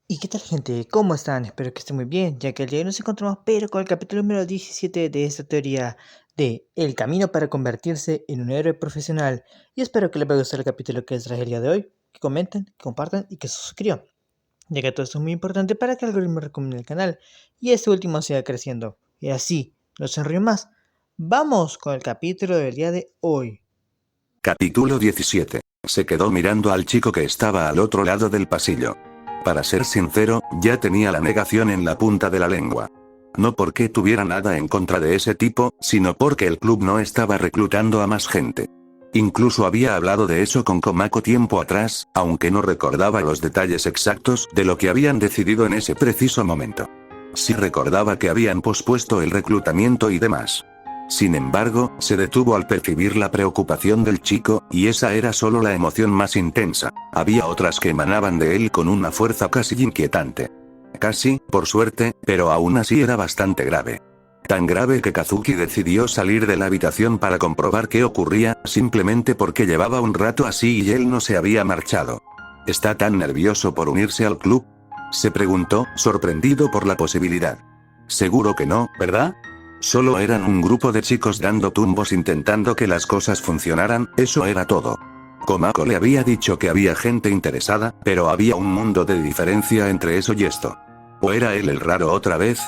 ¿Y qué tal, gente? ¿Cómo están? Espero que estén muy bien, ya que el día de hoy nos encontramos pero con el capítulo número 17 de esta teoría de El camino para convertirse en un héroe profesional. Y espero que les vaya a gustar el capítulo que les traje el día de hoy, que comenten, que compartan y que se suscriban, ya que todo esto es muy importante para que el algoritmo recomiende el canal y este último siga creciendo. Y así, no se enrollen más. Vamos con el capítulo del día de hoy. Capítulo 17. Se quedó mirando al chico que estaba al otro lado del pasillo. Para ser sincero, ya tenía la negación en la punta de la lengua. No porque tuviera nada en contra de ese tipo, sino porque el club no estaba reclutando a más gente. Incluso había hablado de eso con Komako tiempo atrás, aunque no recordaba los detalles exactos de lo que habían decidido en ese preciso momento. Sí recordaba que habían pospuesto el reclutamiento y demás. Sin embargo, se detuvo al percibir la preocupación del chico, y esa era solo la emoción más intensa. Había otras que emanaban de él con una fuerza casi inquietante. Casi, por suerte, pero aún así era bastante grave. Tan grave que Kazuki decidió salir de la habitación para comprobar qué ocurría, simplemente porque llevaba un rato así y él no se había marchado. ¿Está tan nervioso por unirse al club?, se preguntó, sorprendido por la posibilidad. Seguro que no, ¿verdad? Solo eran un grupo de chicos dando tumbos intentando que las cosas funcionaran, eso era todo. Komako le había dicho que había gente interesada, pero había un mundo de diferencia entre eso y esto. ¿O era él el raro otra vez?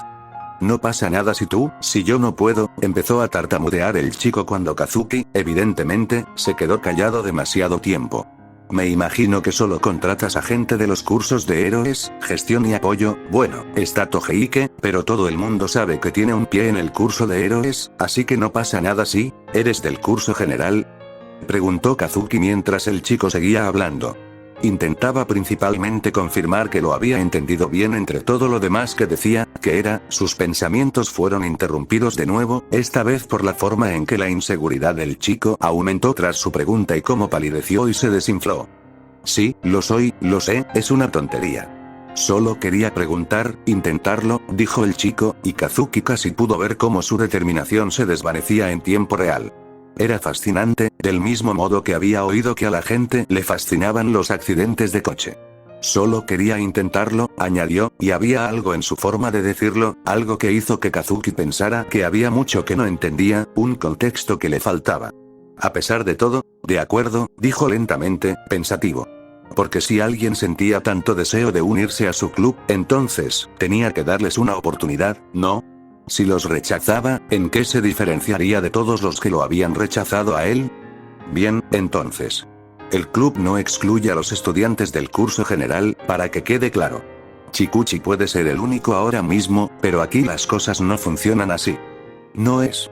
No pasa nada si yo no puedo, empezó a tartamudear el chico cuando Kazuki, evidentemente, se quedó callado demasiado tiempo. Me imagino que solo contratas a gente de los cursos de héroes, gestión y apoyo. Bueno, está Togeike, pero todo el mundo sabe que tiene un pie en el curso de héroes, así que no pasa nada si, ¿eres del curso general?, preguntó Kazuki mientras el chico seguía hablando. Intentaba principalmente confirmar que lo había entendido bien entre todo lo demás que decía, que era, sus pensamientos fueron interrumpidos de nuevo, esta vez por la forma en que la inseguridad del chico aumentó tras su pregunta y cómo palideció y se desinfló. Sí, lo soy, lo sé, es una tontería. Solo quería preguntar, intentarlo, dijo el chico, y Kazuki casi pudo ver cómo su determinación se desvanecía en tiempo real. Era fascinante, del mismo modo que había oído que a la gente le fascinaban los accidentes de coche. Solo quería intentarlo, añadió, y había algo en su forma de decirlo, algo que hizo que Kazuki pensara que había mucho que no entendía, un contexto que le faltaba. A pesar de todo, de acuerdo, dijo lentamente, pensativo. Porque si alguien sentía tanto deseo de unirse a su club, entonces, tenía que darles una oportunidad, ¿no? Si los rechazaba, ¿en qué se diferenciaría de todos los que lo habían rechazado a él? Bien, entonces. El club no excluye a los estudiantes del curso general, para que quede claro. Chikuchi puede ser el único ahora mismo, pero aquí las cosas no funcionan así. ¿No es?,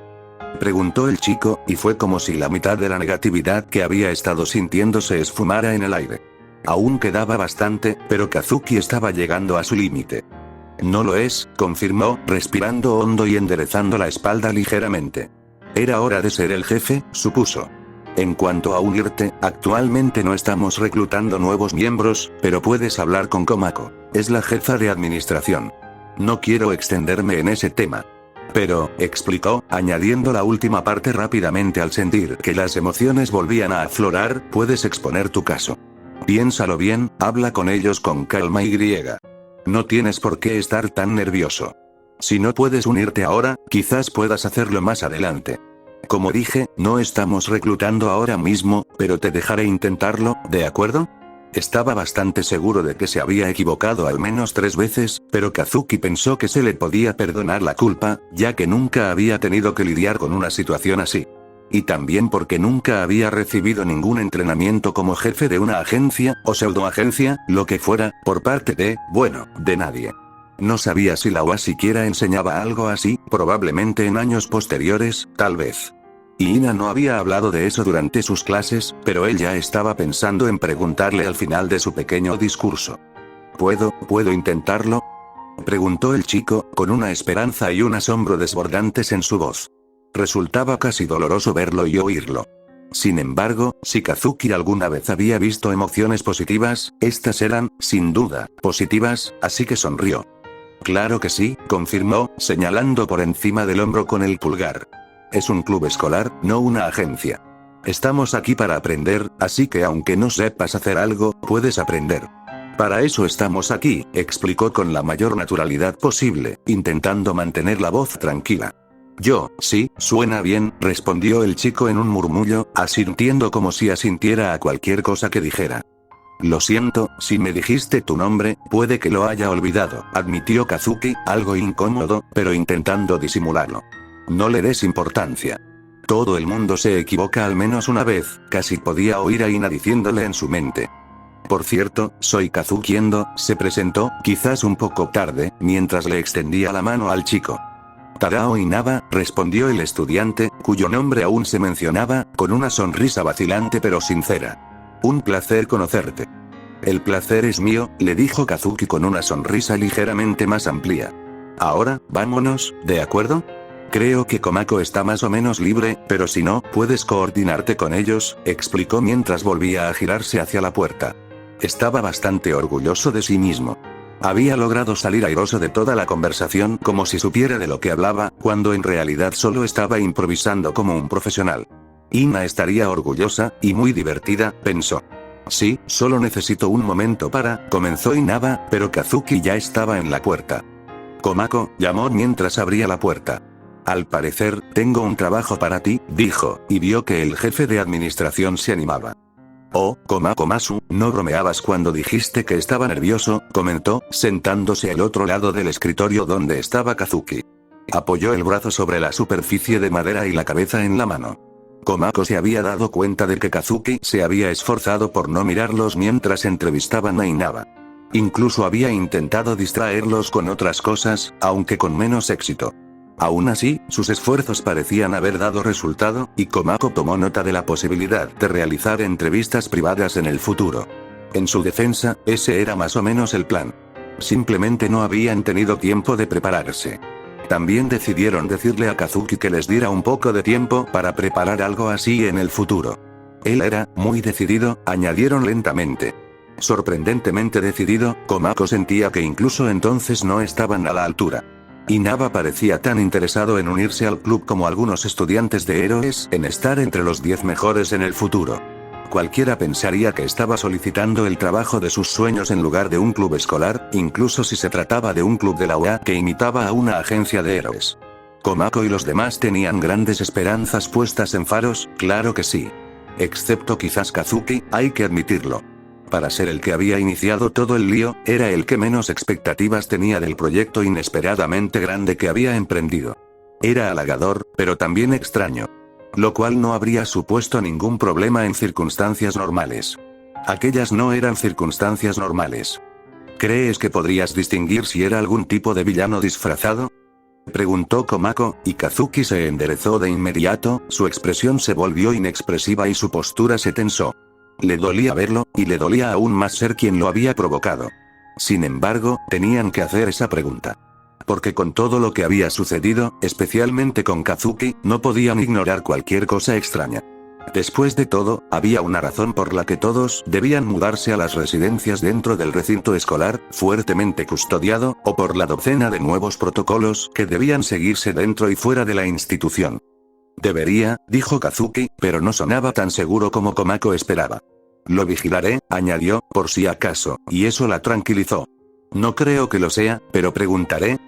preguntó el chico, y fue como si la mitad de la negatividad que había estado sintiendo se esfumara en el aire. Aún quedaba bastante, pero Kazuki estaba llegando a su límite. No lo es, confirmó, respirando hondo y enderezando la espalda ligeramente. Era hora de ser el jefe, supuso. En cuanto a unirte, actualmente no estamos reclutando nuevos miembros, pero puedes hablar con Komako. Es la jefa de administración. No quiero extenderme en ese tema. Pero, explicó, añadiendo la última parte rápidamente al sentir que las emociones volvían a aflorar, puedes exponer tu caso. Piénsalo bien, habla con ellos con calma y griega. No tienes por qué estar tan nervioso. Si no puedes unirte ahora, quizás puedas hacerlo más adelante. Como dije, no estamos reclutando ahora mismo, pero te dejaré intentarlo, ¿de acuerdo? Estaba bastante seguro de que se había equivocado al menos 3 veces, pero Kazuki pensó que se le podía perdonar la culpa, ya que nunca había tenido que lidiar con una situación así. Y también porque nunca había recibido ningún entrenamiento como jefe de una agencia, o pseudoagencia, lo que fuera, por parte de nadie. No sabía si la UA siquiera enseñaba algo así, probablemente en años posteriores, tal vez. Y Ina no había hablado de eso durante sus clases, pero él ya estaba pensando en preguntarle al final de su pequeño discurso. ¿Puedo intentarlo?, preguntó el chico, con una esperanza y un asombro desbordantes en su voz. Resultaba casi doloroso verlo y oírlo. Sin embargo, si Kazuki alguna vez había visto emociones positivas, estas eran, sin duda, positivas, así que sonrió. Claro que sí, confirmó, señalando por encima del hombro con el pulgar. Es un club escolar, no una agencia. Estamos aquí para aprender, así que aunque no sepas hacer algo, puedes aprender. Para eso estamos aquí, explicó con la mayor naturalidad posible, intentando mantener la voz tranquila. Sí, suena bien, respondió el chico en un murmullo, asintiendo como si asintiera a cualquier cosa que dijera. Lo siento, si me dijiste tu nombre, puede que lo haya olvidado, admitió Kazuki, algo incómodo, pero intentando disimularlo. No le des importancia. Todo el mundo se equivoca al menos una vez, casi podía oír a Ina diciéndole en su mente. Por cierto, soy Kazuki Endo, se presentó, quizás un poco tarde, mientras le extendía la mano al chico. Tadao Inaba, respondió el estudiante, cuyo nombre aún se mencionaba, con una sonrisa vacilante pero sincera. Un placer conocerte. El placer es mío, le dijo Kazuki con una sonrisa ligeramente más amplia. Ahora, vámonos, ¿de acuerdo? Creo que Komako está más o menos libre, pero si no, puedes coordinarte con ellos, explicó mientras volvía a girarse hacia la puerta. Estaba bastante orgulloso de sí mismo. Había logrado salir airoso de toda la conversación como si supiera de lo que hablaba, cuando en realidad solo estaba improvisando como un profesional. Ina estaría orgullosa, y muy divertida, pensó. Sí, solo necesito un momento comenzó Inaba, pero Kazuki ya estaba en la puerta. Komako, llamó mientras abría la puerta. Al parecer, tengo un trabajo para ti, dijo, y vio que el jefe de administración se animaba. Oh, Komako-masu, no bromeabas cuando dijiste que estaba nervioso, comentó, sentándose al otro lado del escritorio donde estaba Kazuki. Apoyó el brazo sobre la superficie de madera y la cabeza en la mano. Komako se había dado cuenta de que Kazuki se había esforzado por no mirarlos mientras entrevistaban a Inaba. Incluso había intentado distraerlos con otras cosas, aunque con menos éxito. Aún así, sus esfuerzos parecían haber dado resultado, y Komako tomó nota de la posibilidad de realizar entrevistas privadas en el futuro. En su defensa, ese era más o menos el plan. Simplemente no habían tenido tiempo de prepararse. También decidieron decirle a Kazuki que les diera un poco de tiempo para preparar algo así en el futuro. Él era muy decidido, añadieron lentamente. Sorprendentemente decidido, Komako sentía que incluso entonces no estaban a la altura. Inaba parecía tan interesado en unirse al club como algunos estudiantes de héroes en estar entre los 10 mejores en el futuro. Cualquiera pensaría que estaba solicitando el trabajo de sus sueños en lugar de un club escolar, incluso si se trataba de un club de la UA que imitaba a una agencia de héroes. Komako y los demás tenían grandes esperanzas puestas en Faros, claro que sí. Excepto quizás Kazuki, hay que admitirlo. Para ser el que había iniciado todo el lío, era el que menos expectativas tenía del proyecto inesperadamente grande que había emprendido. Era halagador, pero también extraño. Lo cual no habría supuesto ningún problema en circunstancias normales. Aquellas no eran circunstancias normales. ¿Crees que podrías distinguir si era algún tipo de villano disfrazado? Preguntó Komako, y Kazuki se enderezó de inmediato, su expresión se volvió inexpresiva y su postura se tensó. Le dolía verlo, y le dolía aún más ser quien lo había provocado. Sin embargo, tenían que hacer esa pregunta. Porque con todo lo que había sucedido, especialmente con Kazuki, no podían ignorar cualquier cosa extraña. Después de todo, había una razón por la que todos debían mudarse a las residencias dentro del recinto escolar, fuertemente custodiado, o por la docena de nuevos protocolos que debían seguirse dentro y fuera de la institución. Debería, dijo Kazuki, pero no sonaba tan seguro como Komako esperaba. Lo vigilaré, añadió, por si acaso, y eso la tranquilizó. No creo que lo sea, pero preguntaré,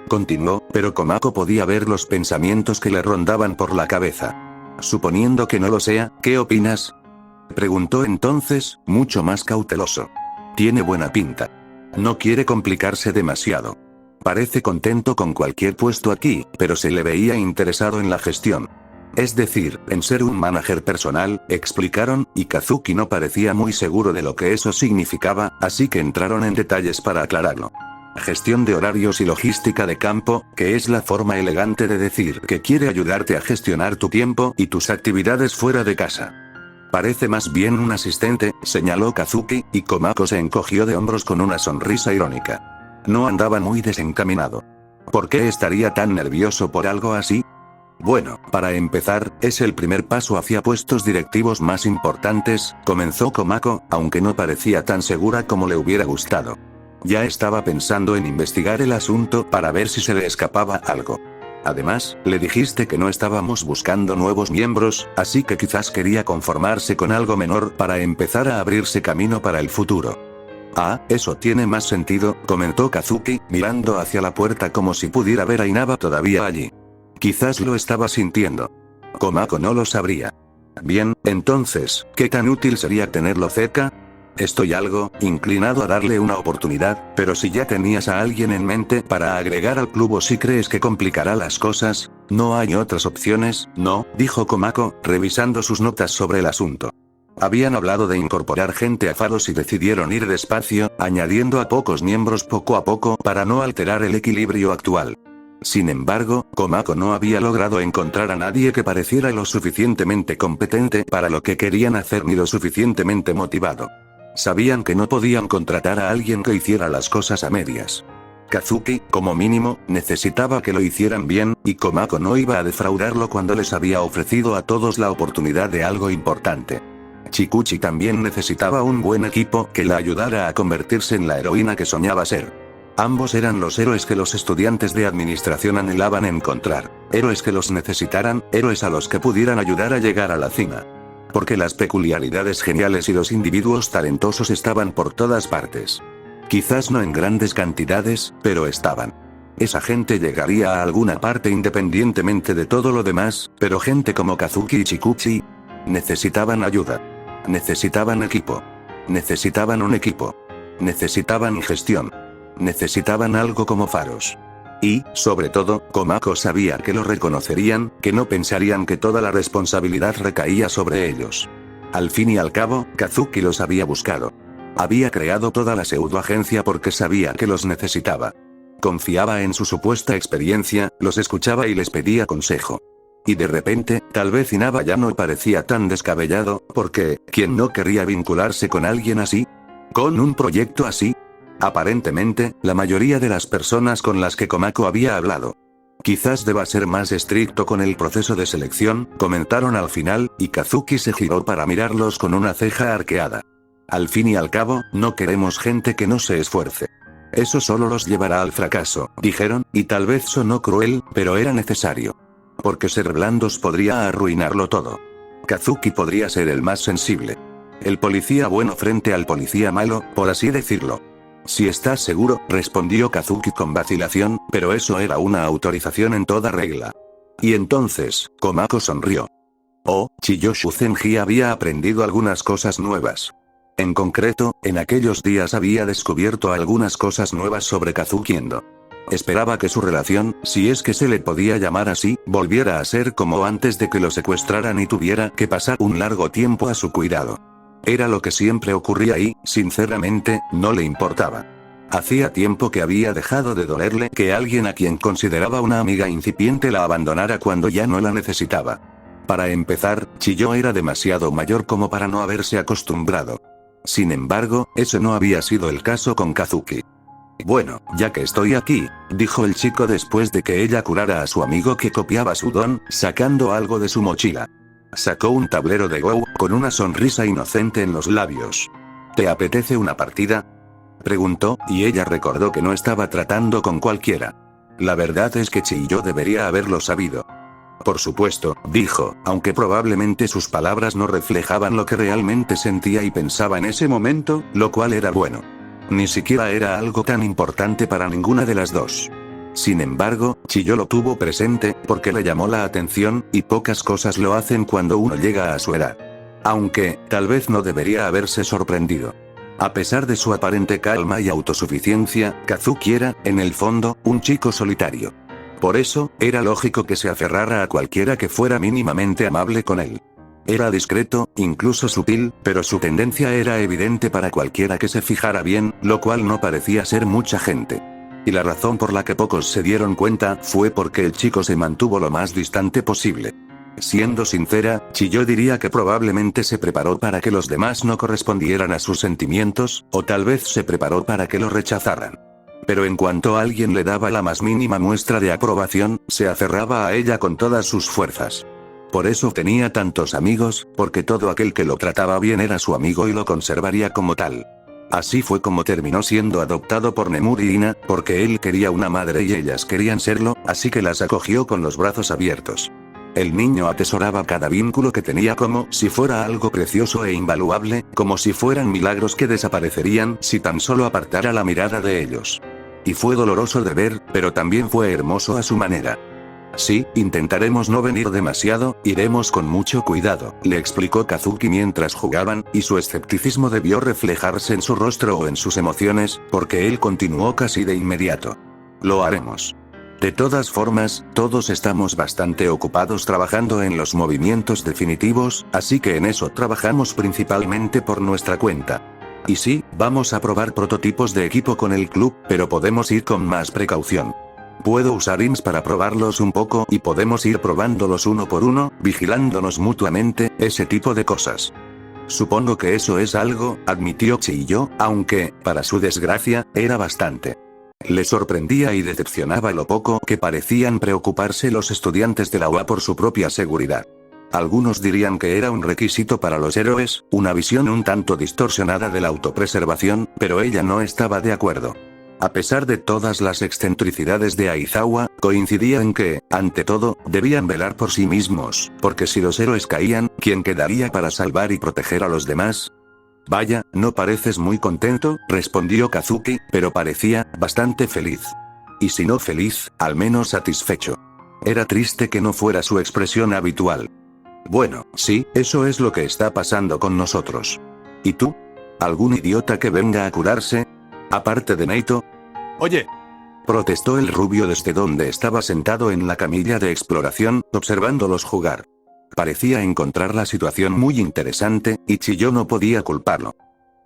continuó, pero Komako podía ver los pensamientos que le rondaban por la cabeza. Suponiendo que no lo sea, ¿qué opinas? Preguntó entonces, mucho más cauteloso. Tiene buena pinta. No quiere complicarse demasiado. Parece contento con cualquier puesto aquí, pero se le veía interesado en la gestión. Es decir, en ser un manager personal, explicaron, y Kazuki no parecía muy seguro de lo que eso significaba, así que entraron en detalles para aclararlo. Gestión de horarios y logística de campo, que es la forma elegante de decir que quiere ayudarte a gestionar tu tiempo y tus actividades fuera de casa. Parece más bien un asistente, señaló Kazuki, y Komako se encogió de hombros con una sonrisa irónica. No andaba muy desencaminado. ¿Por qué estaría tan nervioso por algo así? Bueno, para empezar, es el primer paso hacia puestos directivos más importantes, comenzó Komako, aunque no parecía tan segura como le hubiera gustado. Ya estaba pensando en investigar el asunto para ver si se le escapaba algo. Además, le dijiste que no estábamos buscando nuevos miembros, así que quizás quería conformarse con algo menor para empezar a abrirse camino para el futuro. Ah, eso tiene más sentido, comentó Kazuki, mirando hacia la puerta como si pudiera ver a Inaba todavía allí. Quizás lo estaba sintiendo. Komako no lo sabría. Bien, entonces, ¿qué tan útil sería tenerlo cerca? Estoy algo inclinado a darle una oportunidad, pero si ya tenías a alguien en mente para agregar al club o si crees que complicará las cosas, ¿no hay otras opciones? No, dijo Komako, revisando sus notas sobre el asunto. Habían hablado de incorporar gente a Faros y decidieron ir despacio, añadiendo a pocos miembros poco a poco para no alterar el equilibrio actual. Sin embargo, Komako no había logrado encontrar a nadie que pareciera lo suficientemente competente para lo que querían hacer ni lo suficientemente motivado. Sabían que no podían contratar a alguien que hiciera las cosas a medias. Kazuki, como mínimo, necesitaba que lo hicieran bien, y Komako no iba a defraudarlo cuando les había ofrecido a todos la oportunidad de algo importante. Chikuchi también necesitaba un buen equipo que la ayudara a convertirse en la heroína que soñaba ser. Ambos eran los héroes que los estudiantes de administración anhelaban encontrar. Héroes que los necesitaran, héroes a los que pudieran ayudar a llegar a la cima. Porque las peculiaridades geniales y los individuos talentosos estaban por todas partes. Quizás no en grandes cantidades, pero estaban. Esa gente llegaría a alguna parte independientemente de todo lo demás, pero gente como Kazuki y Chikuchi necesitaban ayuda. Necesitaban equipo. Necesitaban un equipo. Necesitaban gestión. Necesitaban algo como Faros. Y, sobre todo, Komako sabía que lo reconocerían, que no pensarían que toda la responsabilidad recaía sobre ellos. Al fin y al cabo, Kazuki los había buscado. Había creado toda la pseudoagencia porque sabía que los necesitaba. Confiaba en su supuesta experiencia, los escuchaba y les pedía consejo. Y de repente, tal vez Inaba ya no parecía tan descabellado, porque, ¿quién no querría vincularse con alguien así? ¿Con un proyecto así? Aparentemente, la mayoría de las personas con las que Komako había hablado. Quizás deba ser más estricto con el proceso de selección, comentaron al final, y Kazuki se giró para mirarlos con una ceja arqueada. Al fin y al cabo, no queremos gente que no se esfuerce. Eso solo los llevará al fracaso, dijeron, y tal vez sonó cruel, pero era necesario. Porque ser blandos podría arruinarlo todo. Kazuki podría ser el más sensible. El policía bueno frente al policía malo, por así decirlo. Si estás seguro, respondió Kazuki con vacilación, pero eso era una autorización en toda regla. Y entonces, Komako sonrió. Oh, Chiyoshu Zenji había aprendido algunas cosas nuevas. En concreto, en aquellos días había descubierto algunas cosas nuevas sobre Kazuki Endo. Esperaba que su relación, si es que se le podía llamar así, volviera a ser como antes de que lo secuestraran y tuviera que pasar un largo tiempo a su cuidado. Era lo que siempre ocurría y, sinceramente, no le importaba. Hacía tiempo que había dejado de dolerle que alguien a quien consideraba una amiga incipiente la abandonara cuando ya no la necesitaba. Para empezar, Chiyo era demasiado mayor como para no haberse acostumbrado. Sin embargo, eso no había sido el caso con Kazuki. Bueno, ya que estoy aquí, dijo el chico después de que ella curara a su amigo que copiaba su don, sacando algo de su mochila. Sacó un tablero de Go, con una sonrisa inocente en los labios. ¿Te apetece una partida?, preguntó, y ella recordó que no estaba tratando con cualquiera. La verdad es que Chiyo debería haberlo sabido. Por supuesto, dijo, aunque probablemente sus palabras no reflejaban lo que realmente sentía y pensaba en ese momento, lo cual era bueno. Ni siquiera era algo tan importante para ninguna de las dos. Sin embargo, Chiyo lo tuvo presente, porque le llamó la atención, y pocas cosas lo hacen cuando uno llega a su edad. Aunque, tal vez no debería haberse sorprendido. A pesar de su aparente calma y autosuficiencia, Kazuki era, en el fondo, un chico solitario. Por eso, era lógico que se aferrara a cualquiera que fuera mínimamente amable con él. Era discreto, incluso sutil, pero su tendencia era evidente para cualquiera que se fijara bien, lo cual no parecía ser mucha gente. Y la razón por la que pocos se dieron cuenta fue porque el chico se mantuvo lo más distante posible. Siendo sincera, Chiyo diría que probablemente se preparó para que los demás no correspondieran a sus sentimientos, o tal vez se preparó para que lo rechazaran. Pero en cuanto alguien le daba la más mínima muestra de aprobación, se aferraba a ella con todas sus fuerzas. Por eso tenía tantos amigos, porque todo aquel que lo trataba bien era su amigo y lo conservaría como tal. Así fue como terminó siendo adoptado por Nemuri y Ina, porque él quería una madre y ellas querían serlo, así que las acogió con los brazos abiertos. El niño atesoraba cada vínculo que tenía como si fuera algo precioso e invaluable, como si fueran milagros que desaparecerían si tan solo apartara la mirada de ellos. Y fue doloroso de ver, pero también fue hermoso a su manera. Sí, intentaremos no venir demasiado, iremos con mucho cuidado, le explicó Kazuki mientras jugaban, y su escepticismo debió reflejarse en su rostro o en sus emociones, porque él continuó casi de inmediato. Lo haremos. De todas formas, todos estamos bastante ocupados trabajando en los movimientos definitivos, así que en eso trabajamos principalmente por nuestra cuenta. Y sí, vamos a probar prototipos de equipo con el club, pero podemos ir con más precaución. Puedo usar IMS para probarlos un poco y podemos ir probándolos uno por uno, vigilándonos mutuamente, ese tipo de cosas. Supongo que eso es algo, admitió Chiyo, aunque, para su desgracia, era bastante. Le sorprendía y decepcionaba lo poco que parecían preocuparse los estudiantes de la UA por su propia seguridad. Algunos dirían que era un requisito para los héroes, una visión un tanto distorsionada de la autopreservación, pero ella no estaba de acuerdo. A pesar de todas las excentricidades de Aizawa, coincidía en que, ante todo, debían velar por sí mismos, porque si los héroes caían, ¿quién quedaría para salvar y proteger a los demás? Vaya, no pareces muy contento, respondió Kazuki, pero parecía bastante feliz. Y si no feliz, al menos satisfecho. Era triste que no fuera su expresión habitual. Bueno, sí, eso es lo que está pasando con nosotros. ¿Y tú? ¿Algún idiota que venga a curarse? Aparte de Neito. Oye, protestó el rubio desde donde estaba sentado en la camilla de exploración, observándolos jugar. Parecía encontrar la situación muy interesante, y Chiyo no podía culparlo.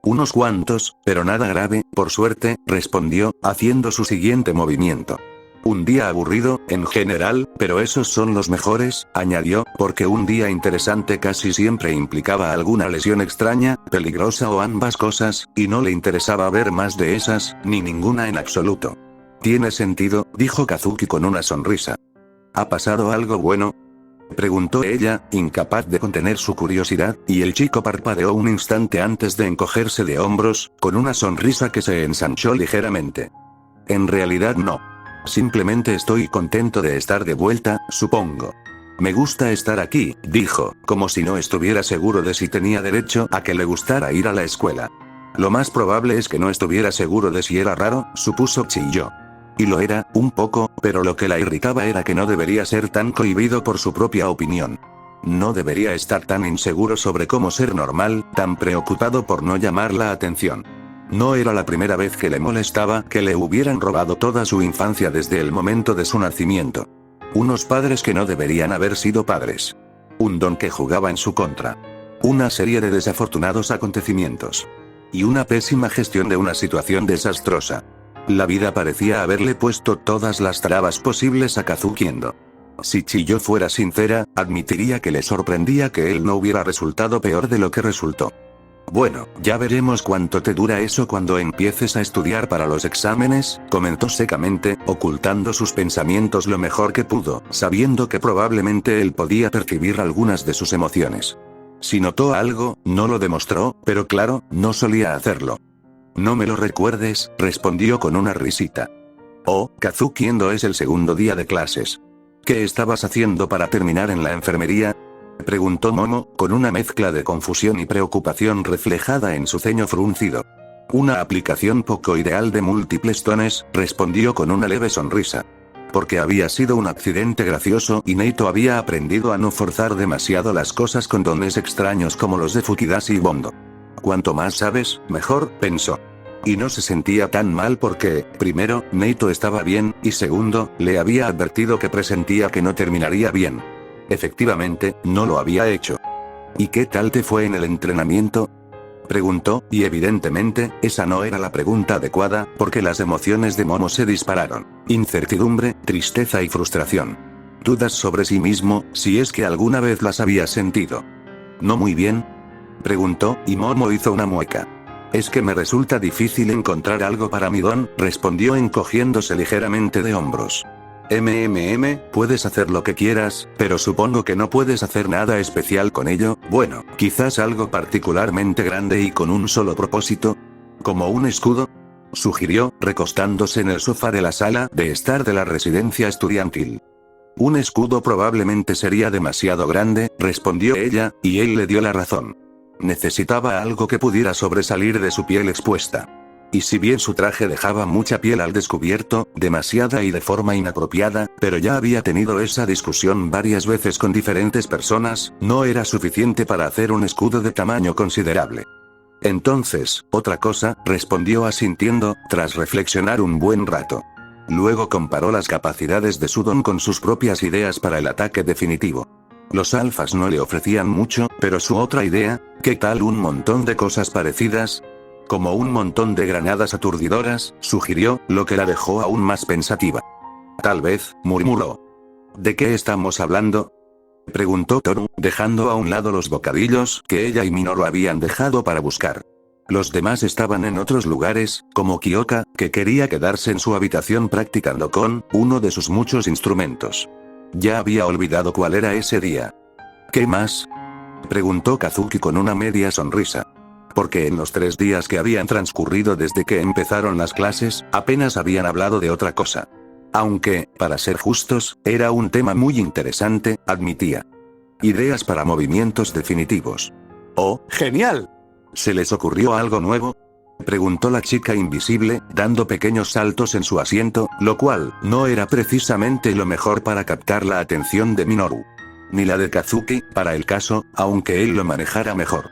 Unos cuantos, pero nada grave, por suerte, respondió, haciendo su siguiente movimiento. Un día aburrido, en general, pero esos son los mejores, añadió, porque un día interesante casi siempre implicaba alguna lesión extraña, peligrosa o ambas cosas, y no le interesaba ver más de esas, ni ninguna en absoluto. Tiene sentido, dijo Kazuki con una sonrisa. ¿Ha pasado algo bueno?, preguntó ella, incapaz de contener su curiosidad, y el chico parpadeó un instante antes de encogerse de hombros, con una sonrisa que se ensanchó ligeramente. En realidad no. Simplemente estoy contento de estar de vuelta, supongo. Me gusta estar aquí, dijo, como si no estuviera seguro de si tenía derecho a que le gustara ir a la escuela. Lo más probable es que no estuviera seguro de si era raro, supuso Chiyo. Y lo era, un poco, pero lo que la irritaba era que no debería ser tan cohibido por su propia opinión. No debería estar tan inseguro sobre cómo ser normal, tan preocupado por no llamar la atención. No era la primera vez que le molestaba que le hubieran robado toda su infancia desde el momento de su nacimiento. Unos padres que no deberían haber sido padres. Un don que jugaba en su contra. Una serie de desafortunados acontecimientos. Y una pésima gestión de una situación desastrosa. La vida parecía haberle puesto todas las trabas posibles a Kazuki Endo. Si Chiyo fuera sincera, admitiría que le sorprendía que él no hubiera resultado peor de lo que resultó. Bueno, ya veremos cuánto te dura eso cuando empieces a estudiar para los exámenes, comentó secamente, ocultando sus pensamientos lo mejor que pudo, sabiendo que probablemente él podía percibir algunas de sus emociones. Si notó algo, no lo demostró, pero claro, no solía hacerlo. No me lo recuerdes, respondió con una risita. Oh, Kazuki Endo, es el segundo día de clases. ¿Qué estabas haciendo para terminar en la enfermería?, preguntó Momo, con una mezcla de confusión y preocupación reflejada en su ceño fruncido. Una aplicación poco ideal de múltiples tones, respondió con una leve sonrisa. Porque había sido un accidente gracioso y Neito había aprendido a no forzar demasiado las cosas con dones extraños como los de Fukidashi y Bondo. Cuanto más sabes, mejor, pensó. Y no se sentía tan mal porque, primero, Neito estaba bien, y segundo, le había advertido que presentía que no terminaría bien. Efectivamente, no lo había hecho. ¿Y qué tal te fue en el entrenamiento?, preguntó, y evidentemente, esa no era la pregunta adecuada, porque las emociones de Momo se dispararon. Incertidumbre, tristeza y frustración. Dudas sobre sí mismo, si es que alguna vez las había sentido. ¿No muy bien?, preguntó, y Momo hizo una mueca. Es que me resulta difícil encontrar algo para mi don, respondió encogiéndose ligeramente de hombros. Puedes hacer lo que quieras, pero supongo que no puedes hacer nada especial con ello. Bueno, quizás algo particularmente grande y con un solo propósito. ¿Como un escudo?, sugirió, recostándose en el sofá de la sala de estar de la residencia estudiantil. Un escudo probablemente sería demasiado grande, respondió ella, y él le dio la razón. Necesitaba algo que pudiera sobresalir de su piel expuesta. Y si bien su traje dejaba mucha piel al descubierto, demasiada y de forma inapropiada, pero ya había tenido esa discusión varias veces con diferentes personas, no era suficiente para hacer un escudo de tamaño considerable. Entonces, otra cosa, respondió asintiendo, tras reflexionar un buen rato. Luego comparó las capacidades de Sudon con sus propias ideas para el ataque definitivo. Los alfas no le ofrecían mucho, pero su otra idea, ¿qué tal un montón de cosas parecidas? Como un montón de granadas aturdidoras, sugirió, lo que la dejó aún más pensativa. Tal vez, murmuró. ¿De qué estamos hablando?, preguntó Toru, dejando a un lado los bocadillos que ella y Minoru habían dejado para buscar. Los demás estaban en otros lugares, como Kyoka, que quería quedarse en su habitación practicando con uno de sus muchos instrumentos. Ya había olvidado cuál era ese día. ¿Qué más?, preguntó Kazuki con una media sonrisa. Porque en los 3 días que habían transcurrido desde que empezaron las clases, apenas habían hablado de otra cosa. Aunque, para ser justos, era un tema muy interesante, admitía. Ideas para movimientos definitivos. ¡Oh, genial! ¿Se les ocurrió algo nuevo?, preguntó la chica invisible, dando pequeños saltos en su asiento, lo cual no era precisamente lo mejor para captar la atención de Minoru. Ni la de Kazuki, para el caso, aunque él lo manejara mejor.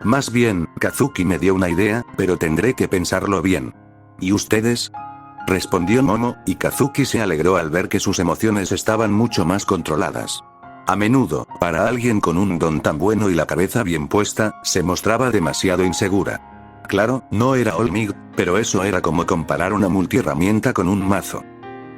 Más bien, Kazuki me dio una idea, pero tendré que pensarlo bien. ¿Y ustedes?, respondió Momo, y Kazuki se alegró al ver que sus emociones estaban mucho más controladas. A menudo, para alguien con un don tan bueno y la cabeza bien puesta, se mostraba demasiado insegura. Claro, no era Olmig, pero eso era como comparar una multiherramienta con un mazo.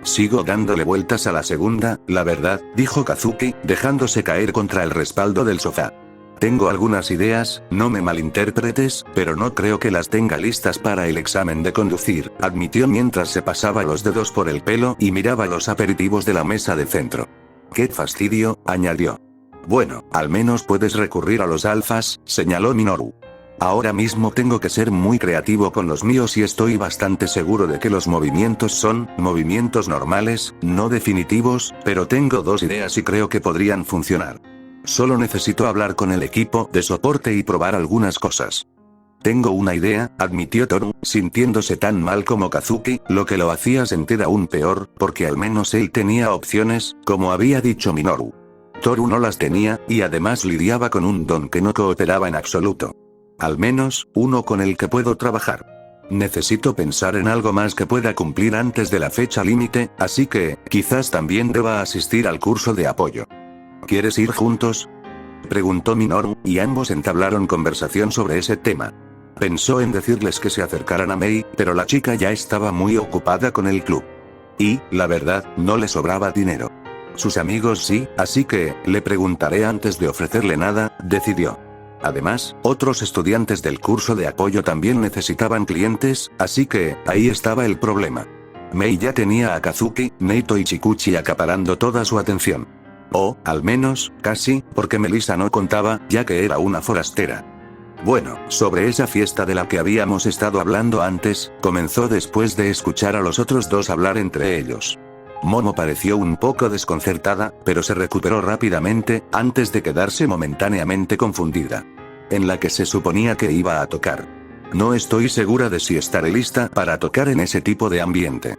Sigo dándole vueltas a la segunda, la verdad, dijo Kazuki, dejándose caer contra el respaldo del sofá. Tengo algunas ideas, no me malinterpretes, pero no creo que las tenga listas para el examen de conducir, admitió mientras se pasaba los dedos por el pelo y miraba los aperitivos de la mesa de centro. ¡Qué fastidio!, añadió. Bueno, al menos puedes recurrir a los alfas, señaló Minoru. Ahora mismo tengo que ser muy creativo con los míos y estoy bastante seguro de que los movimientos son movimientos normales, no definitivos, pero tengo 2 ideas y creo que podrían funcionar. Solo necesito hablar con el equipo de soporte y probar algunas cosas. Tengo una idea, admitió Toru, sintiéndose tan mal como Kazuki, lo que lo hacía sentir aún peor, porque al menos él tenía opciones, como había dicho Minoru. Toru no las tenía, y además lidiaba con un don que no cooperaba en absoluto. Al menos, uno con el que puedo trabajar. Necesito pensar en algo más que pueda cumplir antes de la fecha límite, así que, quizás también deba asistir al curso de apoyo. ¿Quieres ir juntos?, preguntó Minoru, y ambos entablaron conversación sobre ese tema. Pensó en decirles que se acercaran a Mei, pero la chica ya estaba muy ocupada con el club. Y, la verdad, no le sobraba dinero. Sus amigos sí, así que, le preguntaré antes de ofrecerle nada, decidió. Además, otros estudiantes del curso de apoyo también necesitaban clientes, así que, ahí estaba el problema. Mei ya tenía a Kazuki, Neito y Chikuchi acaparando toda su atención. O, al menos, casi, porque Melissa no contaba, ya que era una forastera. Bueno, sobre esa fiesta de la que habíamos estado hablando antes, comenzó después de escuchar a los otros 2 hablar entre ellos. Momo pareció un poco desconcertada, pero se recuperó rápidamente, antes de quedarse momentáneamente confundida. En la que se suponía que iba a tocar. No estoy segura de si estaré lista para tocar en ese tipo de ambiente.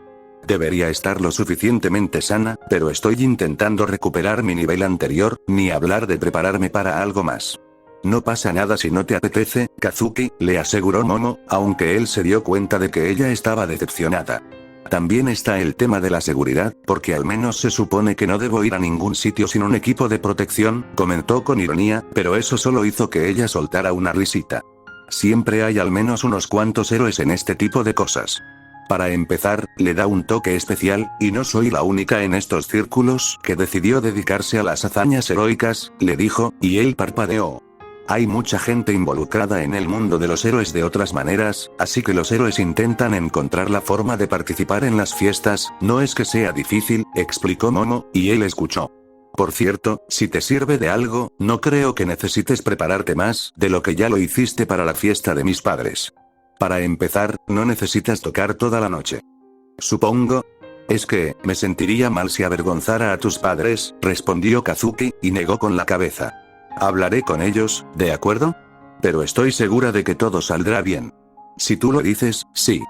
Debería estar lo suficientemente sana, pero estoy intentando recuperar mi nivel anterior, ni hablar de prepararme para algo más. No pasa nada si no te apetece, Kazuki, le aseguró Momo, aunque él se dio cuenta de que ella estaba decepcionada. También está el tema de la seguridad, porque al menos se supone que no debo ir a ningún sitio sin un equipo de protección, comentó con ironía, pero eso solo hizo que ella soltara una risita. Siempre hay al menos unos cuantos héroes en este tipo de cosas. Para empezar, le da un toque especial, y no soy la única en estos círculos que decidió dedicarse a las hazañas heroicas, le dijo, y él parpadeó. Hay mucha gente involucrada en el mundo de los héroes de otras maneras, así que los héroes intentan encontrar la forma de participar en las fiestas, no es que sea difícil, explicó Momo, y él escuchó. Por cierto, si te sirve de algo, no creo que necesites prepararte más de lo que ya lo hiciste para la fiesta de mis padres. Para empezar, no necesitas tocar toda la noche. Supongo. Es que, me sentiría mal si avergonzara a tus padres, respondió Kazuki, y negó con la cabeza. Hablaré con ellos, ¿de acuerdo? Pero estoy segura de que todo saldrá bien. Si tú lo dices, sí.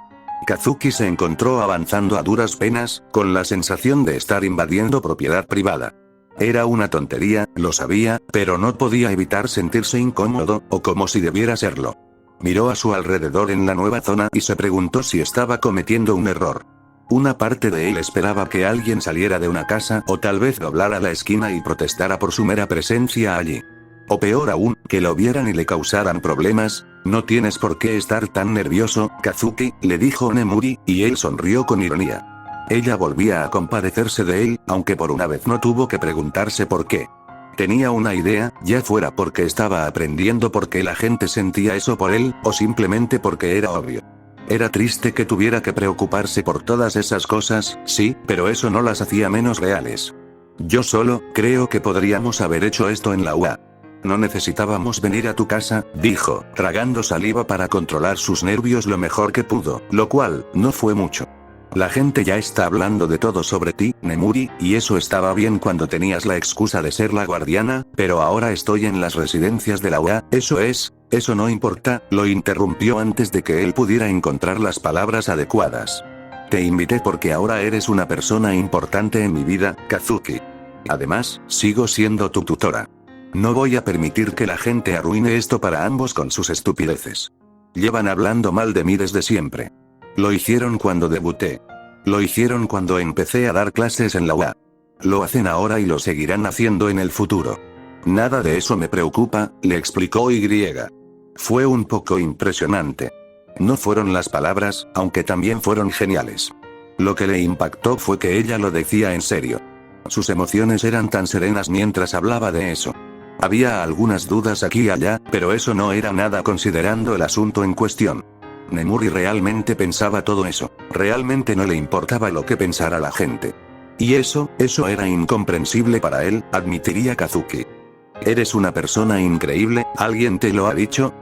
Kazuki se encontró avanzando a duras penas, con la sensación de estar invadiendo propiedad privada. Era una tontería, lo sabía, pero no podía evitar sentirse incómodo, o como si debiera serlo. Miró a su alrededor en la nueva zona y se preguntó si estaba cometiendo un error. Una parte de él esperaba que alguien saliera de una casa o tal vez doblara la esquina y protestara por su mera presencia allí. O peor aún, que lo vieran y le causaran problemas. No tienes por qué estar tan nervioso, Kazuki, le dijo Nemuri, y él sonrió con ironía. Ella volvía a compadecerse de él, aunque por una vez no tuvo que preguntarse por qué. Tenía una idea, ya fuera porque estaba aprendiendo por qué la gente sentía eso por él, o simplemente porque era obvio. Era triste que tuviera que preocuparse por todas esas cosas, sí, pero eso no las hacía menos reales. Yo solo, creo que podríamos haber hecho esto en la UA. No necesitábamos venir a tu casa, dijo, tragando saliva para controlar sus nervios lo mejor que pudo, lo cual, no fue mucho. La gente ya está hablando de todo sobre ti, Nemuri, y eso estaba bien cuando tenías la excusa de ser la guardiana, pero ahora estoy en las residencias de la UA, eso no importa, lo interrumpió antes de que él pudiera encontrar las palabras adecuadas. Te invité porque ahora eres una persona importante en mi vida, Kazuki. Además, sigo siendo tu tutora. No voy a permitir que la gente arruine esto para ambos con sus estupideces. Llevan hablando mal de mí desde siempre. Lo hicieron cuando debuté. Lo hicieron cuando empecé a dar clases en la UA. Lo hacen ahora y lo seguirán haciendo en el futuro. Nada de eso me preocupa, le explicó Y. Fue un poco impresionante. No fueron las palabras, aunque también fueron geniales. Lo que le impactó fue que ella lo decía en serio. Sus emociones eran tan serenas mientras hablaba de eso. Había algunas dudas aquí y allá, pero eso no era nada considerando el asunto en cuestión. Nemuri realmente pensaba todo eso. Realmente no le importaba lo que pensara la gente. Y eso era incomprensible para él, admitiría Kazuki. Eres una persona increíble, ¿alguien te lo ha dicho?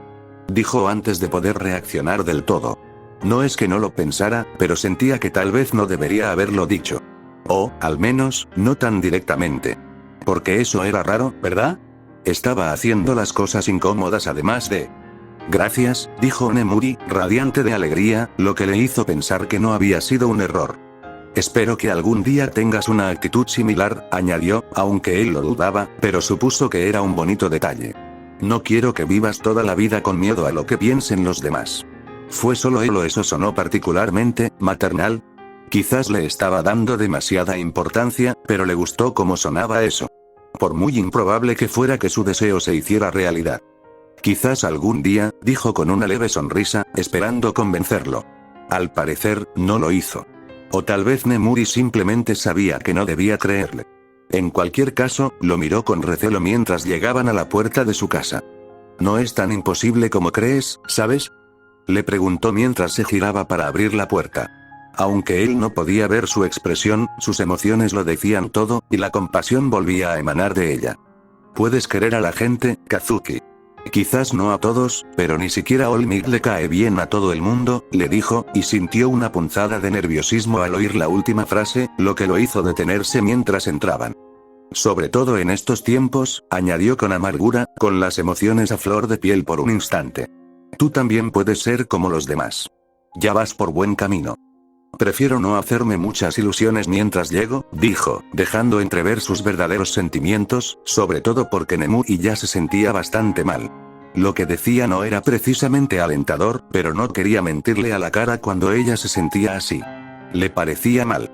Dijo antes de poder reaccionar del todo. No es que no lo pensara, pero sentía que tal vez no debería haberlo dicho. O, al menos, no tan directamente. Porque eso era raro, ¿verdad? Estaba haciendo las cosas incómodas además de... Gracias, dijo Nemuri, radiante de alegría, lo que le hizo pensar que no había sido un error. Espero que algún día tengas una actitud similar, añadió, aunque él lo dudaba, pero supuso que era un bonito detalle. No quiero que vivas toda la vida con miedo a lo que piensen los demás. ¿Fue solo él o eso sonó particularmente maternal? Quizás le estaba dando demasiada importancia, pero le gustó cómo sonaba eso. Por muy improbable que fuera que su deseo se hiciera realidad. Quizás algún día, dijo con una leve sonrisa, esperando convencerlo. Al parecer, no lo hizo. O tal vez Nemuri simplemente sabía que no debía creerle. En cualquier caso, lo miró con recelo mientras llegaban a la puerta de su casa. No es tan imposible como crees, ¿sabes? Le preguntó mientras se giraba para abrir la puerta. Aunque él no podía ver su expresión, sus emociones lo decían todo, y la compasión volvía a emanar de ella. Puedes querer a la gente, Kazuki. Quizás no a todos, pero ni siquiera Olmig le cae bien a todo el mundo, le dijo, y sintió una punzada de nerviosismo al oír la última frase, lo que lo hizo detenerse mientras entraban. Sobre todo en estos tiempos, añadió con amargura, con las emociones a flor de piel por un instante. Tú también puedes ser como los demás. Ya vas por buen camino. Prefiero no hacerme muchas ilusiones mientras llego, dijo, dejando entrever sus verdaderos sentimientos, sobre todo porque Nemuri ya se sentía bastante mal. Lo que decía no era precisamente alentador, pero no quería mentirle a la cara cuando ella se sentía así. Le parecía mal.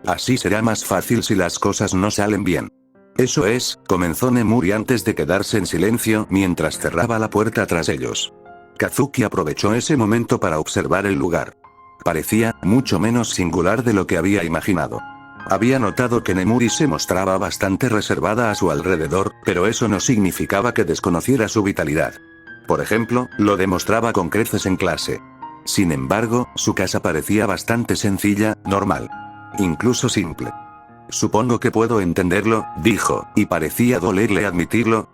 Así será más fácil si las cosas no salen bien. Eso es, comenzó Nemuri antes de quedarse en silencio mientras cerraba la puerta tras ellos. Kazuki aprovechó ese momento para observar el lugar. Parecía mucho menos singular de lo que había imaginado. Había notado que Nemuri se mostraba bastante reservada a su alrededor, pero eso no significaba que desconociera su vitalidad. Por ejemplo, lo demostraba con creces en clase. Sin embargo, su casa parecía bastante sencilla, normal. Incluso simple. Supongo que puedo entenderlo, dijo, y parecía dolerle admitirlo.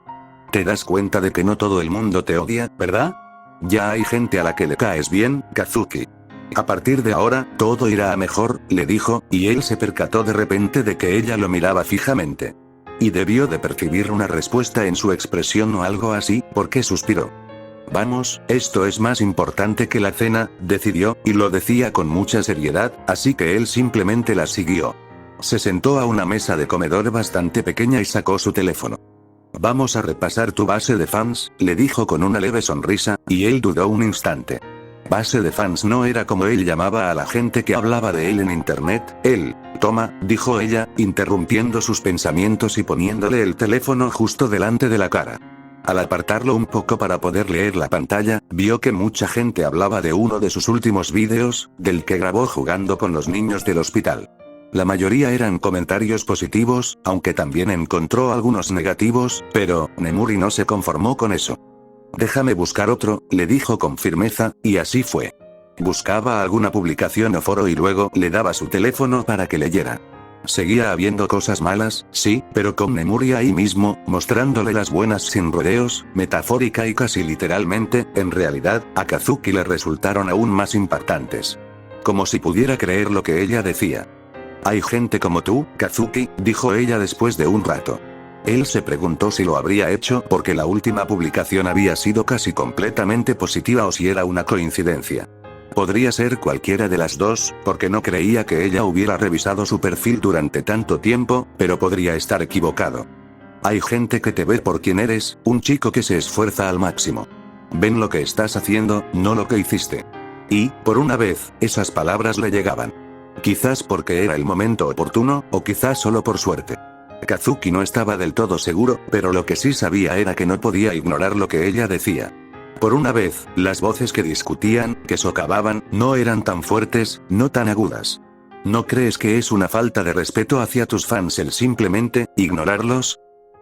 ¿Te das cuenta de que no todo el mundo te odia, verdad? Ya hay gente a la que le caes bien, Kazuki. A partir de ahora, todo irá a mejor, le dijo, y él se percató de repente de que ella lo miraba fijamente. Y debió de percibir una respuesta en su expresión o algo así, porque suspiró. Vamos, esto es más importante que la cena, decidió, y lo decía con mucha seriedad, así que él simplemente la siguió. Se sentó a una mesa de comedor bastante pequeña y sacó su teléfono. Vamos a repasar tu base de fans, le dijo con una leve sonrisa, y él dudó un instante. Base de fans no era como él llamaba a la gente que hablaba de él en internet. Él, toma, dijo ella, interrumpiendo sus pensamientos y poniéndole el teléfono justo delante de la cara. Al apartarlo un poco para poder leer la pantalla, vio que mucha gente hablaba de uno de sus últimos vídeos, del que grabó jugando con los niños del hospital. La mayoría eran comentarios positivos, aunque también encontró algunos negativos, pero Nemuri no se conformó con eso. Déjame buscar otro, le dijo con firmeza, y así fue. Buscaba alguna publicación o foro y luego le daba su teléfono para que leyera. Seguía habiendo cosas malas, sí, pero con Nemuri ahí mismo, mostrándole las buenas sin rodeos, metafórica y casi literalmente, en realidad, a Kazuki le resultaron aún más impactantes. Como si pudiera creer lo que ella decía. Hay gente como tú, Kazuki, dijo ella después de un rato. Él se preguntó si lo habría hecho porque la última publicación había sido casi completamente positiva o si era una coincidencia. Podría ser cualquiera de las dos, porque no creía que ella hubiera revisado su perfil durante tanto tiempo, pero podría estar equivocado. Hay gente que te ve por quien eres, un chico que se esfuerza al máximo. Ven lo que estás haciendo, no lo que hiciste. Y, por una vez, esas palabras le llegaban. Quizás porque era el momento oportuno, o quizás solo por suerte. Kazuki no estaba del todo seguro, pero lo que sí sabía era que no podía ignorar lo que ella decía. Por una vez, las voces que discutían, que socavaban, no eran tan fuertes, no tan agudas. ¿No crees que es una falta de respeto hacia tus fans el simplemente ignorarlos?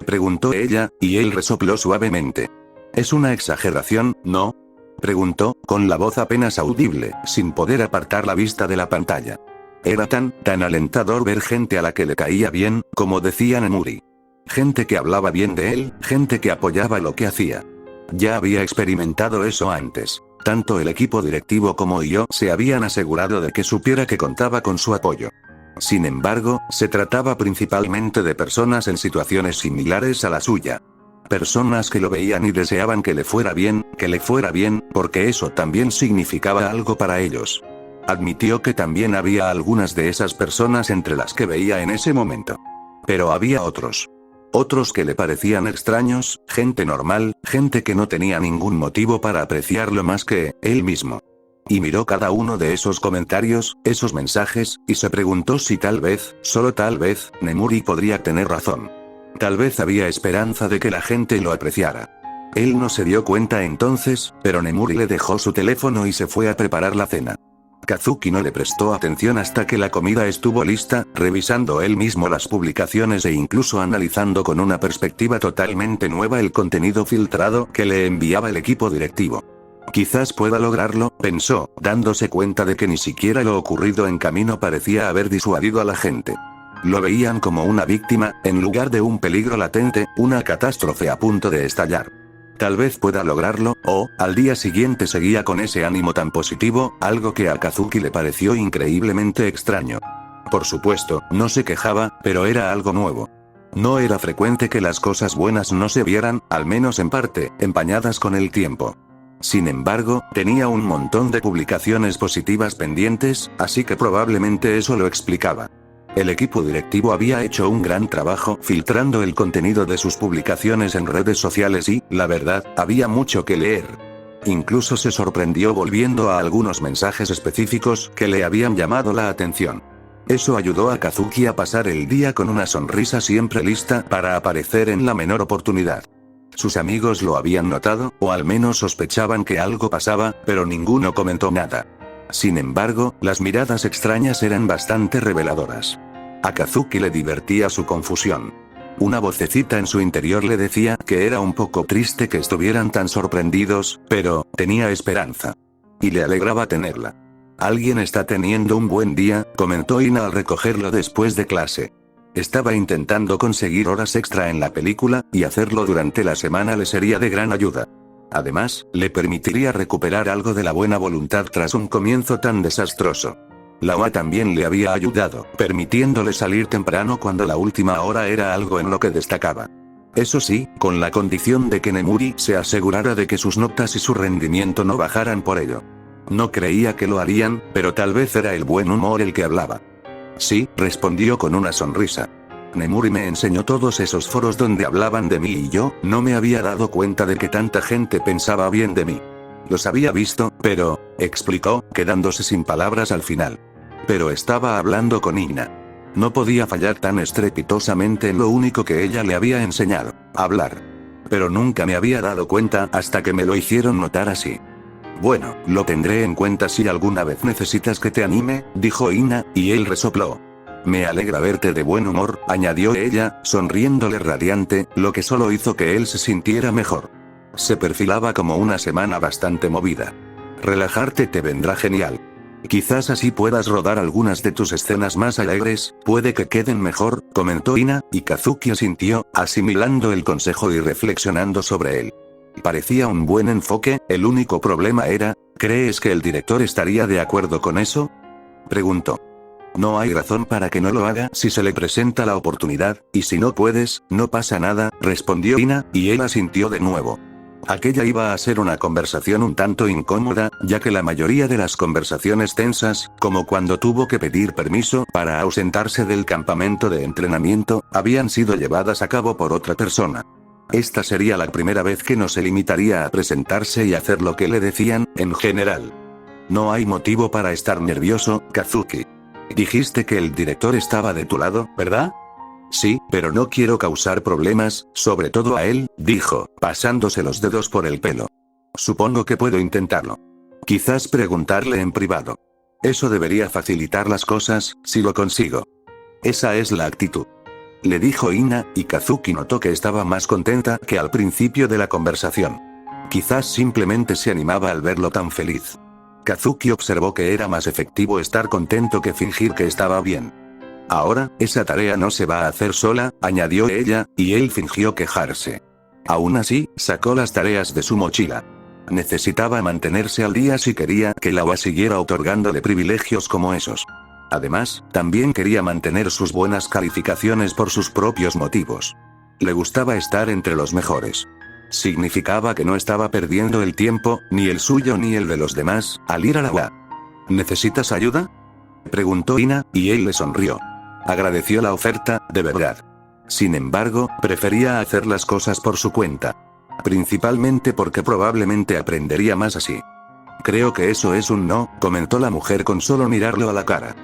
Preguntó ella, y él resopló suavemente. ¿Es una exageración, no? Preguntó, con la voz apenas audible, sin poder apartar la vista de la pantalla. Era tan alentador ver gente a la que le caía bien, como decía Nemuri. Gente que hablaba bien de él, gente que apoyaba lo que hacía. Ya había experimentado eso antes. Tanto el equipo directivo como yo se habían asegurado de que supiera que contaba con su apoyo. Sin embargo, se trataba principalmente de personas en situaciones similares a la suya. Personas que lo veían y deseaban que le fuera bien, porque eso también significaba algo para ellos. Admitió que también había algunas de esas personas entre las que veía en ese momento. Pero había otros. Otros que le parecían extraños, gente normal, gente que no tenía ningún motivo para apreciarlo más que él mismo. Y miró cada uno de esos comentarios, esos mensajes, y se preguntó si tal vez, solo tal vez, Nemuri podría tener razón. Tal vez había esperanza de que la gente lo apreciara. Él no se dio cuenta entonces, pero Nemuri le dejó su teléfono y se fue a preparar la cena. Kazuki no le prestó atención hasta que la comida estuvo lista, revisando él mismo las publicaciones e incluso analizando con una perspectiva totalmente nueva el contenido filtrado que le enviaba el equipo directivo. Quizás pueda lograrlo, pensó, dándose cuenta de que ni siquiera lo ocurrido en camino parecía haber disuadido a la gente. Lo veían como una víctima, en lugar de un peligro latente, una catástrofe a punto de estallar. Tal vez pueda lograrlo, o, al día siguiente seguía con ese ánimo tan positivo, algo que a Kazuki le pareció increíblemente extraño. Por supuesto, no se quejaba, pero era algo nuevo. No era frecuente que las cosas buenas no se vieran, al menos en parte, empañadas con el tiempo. Sin embargo, tenía un montón de publicaciones positivas pendientes, así que probablemente eso lo explicaba. El equipo directivo había hecho un gran trabajo filtrando el contenido de sus publicaciones en redes sociales y, la verdad, había mucho que leer. Incluso se sorprendió volviendo a algunos mensajes específicos que le habían llamado la atención. Eso ayudó a Kazuki a pasar el día con una sonrisa siempre lista para aparecer en la menor oportunidad. Sus amigos lo habían notado, o al menos sospechaban que algo pasaba, pero ninguno comentó nada. Sin embargo, las miradas extrañas eran bastante reveladoras. A Kazuki le divertía su confusión. Una vocecita en su interior le decía que era un poco triste que estuvieran tan sorprendidos, pero tenía esperanza. Y le alegraba tenerla. Alguien está teniendo un buen día, comentó Ina al recogerlo después de clase. Estaba intentando conseguir horas extra en la película, y hacerlo durante la semana le sería de gran ayuda. Además, le permitiría recuperar algo de la buena voluntad tras un comienzo tan desastroso. La OA también le había ayudado, permitiéndole salir temprano cuando la última hora era algo en lo que destacaba. Eso sí, con la condición de que Nemuri se asegurara de que sus notas y su rendimiento no bajaran por ello. No creía que lo harían, pero tal vez era el buen humor el que hablaba. Sí, respondió con una sonrisa. Nemuri me enseñó todos esos foros donde hablaban de mí y yo no me había dado cuenta de que tanta gente pensaba bien de mí. Los había visto, pero, explicó, quedándose sin palabras al final. Pero estaba hablando con Ina. No podía fallar tan estrepitosamente en lo único que ella le había enseñado, hablar. Pero nunca me había dado cuenta hasta que me lo hicieron notar así. Bueno, lo tendré en cuenta si alguna vez necesitas que te anime, dijo Ina, y él resopló. Me alegra verte de buen humor, añadió ella, sonriéndole radiante, lo que solo hizo que él se sintiera mejor. Se perfilaba como una semana bastante movida. Relajarte te vendrá genial. Quizás así puedas rodar algunas de tus escenas más alegres, puede que queden mejor, comentó Ina, y Kazuki asintió, asimilando el consejo y reflexionando sobre él. Parecía un buen enfoque, el único problema era, ¿crees que el director estaría de acuerdo con eso?, preguntó. No hay razón para que no lo haga si se le presenta la oportunidad, y si no puedes, no pasa nada, respondió Ina, y él asintió de nuevo. Aquella iba a ser una conversación un tanto incómoda, ya que la mayoría de las conversaciones tensas, como cuando tuvo que pedir permiso para ausentarse del campamento de entrenamiento, habían sido llevadas a cabo por otra persona. Esta sería la primera vez que no se limitaría a presentarse y hacer lo que le decían, en general. No hay motivo para estar nervioso, Kazuki. Dijiste que el director estaba de tu lado, ¿verdad? Sí, pero no quiero causar problemas, sobre todo a él, dijo, pasándose los dedos por el pelo. Supongo que puedo intentarlo. Quizás preguntarle en privado. Eso debería facilitar las cosas, si lo consigo. Esa es la actitud. Le dijo Ina, y Kazuki notó que estaba más contenta que al principio de la conversación. Quizás simplemente se animaba al verlo tan feliz. Kazuki observó que era más efectivo estar contento que fingir que estaba bien. Ahora, esa tarea no se va a hacer sola, añadió ella, y él fingió quejarse. Aún así, sacó las tareas de su mochila. Necesitaba mantenerse al día si quería que la OA siguiera otorgándole privilegios como esos. Además, también quería mantener sus buenas calificaciones por sus propios motivos. Le gustaba estar entre los mejores. Significaba que no estaba perdiendo el tiempo, ni el suyo ni el de los demás, al ir a la UA. ¿Necesitas ayuda?, preguntó Ina, y él le sonrió. Agradeció la oferta, de verdad. Sin embargo, prefería hacer las cosas por su cuenta. Principalmente porque probablemente aprendería más así. Creo que eso es un no, comentó la mujer con solo mirarlo a la cara.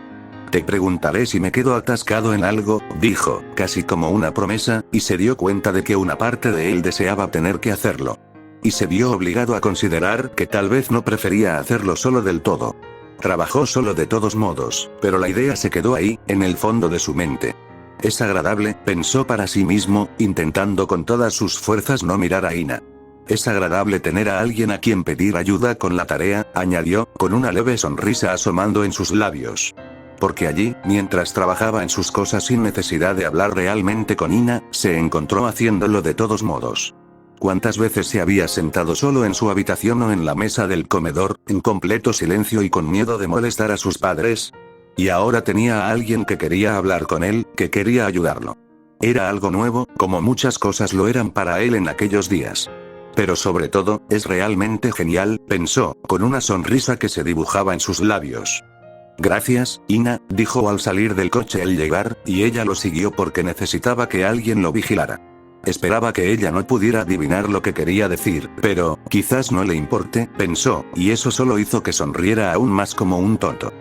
Te preguntaré si me quedo atascado en algo, dijo, casi como una promesa, y se dio cuenta de que una parte de él deseaba tener que hacerlo. Y se vio obligado a considerar que tal vez no prefería hacerlo solo del todo. Trabajó solo de todos modos, pero la idea se quedó ahí, en el fondo de su mente. Es agradable, pensó para sí mismo, intentando con todas sus fuerzas no mirar a Ina. Es agradable tener a alguien a quien pedir ayuda con la tarea, añadió, con una leve sonrisa asomando en sus labios. Porque allí, mientras trabajaba en sus cosas sin necesidad de hablar realmente con Ina, se encontró haciéndolo de todos modos. ¿Cuántas veces se había sentado solo en su habitación o en la mesa del comedor, en completo silencio y con miedo de molestar a sus padres? Y ahora tenía a alguien que quería hablar con él, que quería ayudarlo. Era algo nuevo, como muchas cosas lo eran para él en aquellos días. Pero sobre todo, es realmente genial, pensó, con una sonrisa que se dibujaba en sus labios. Gracias, Ina, dijo al salir del coche al llegar, y ella lo siguió porque necesitaba que alguien lo vigilara. Esperaba que ella no pudiera adivinar lo que quería decir, pero, quizás no le importe, pensó, y eso solo hizo que sonriera aún más como un tonto.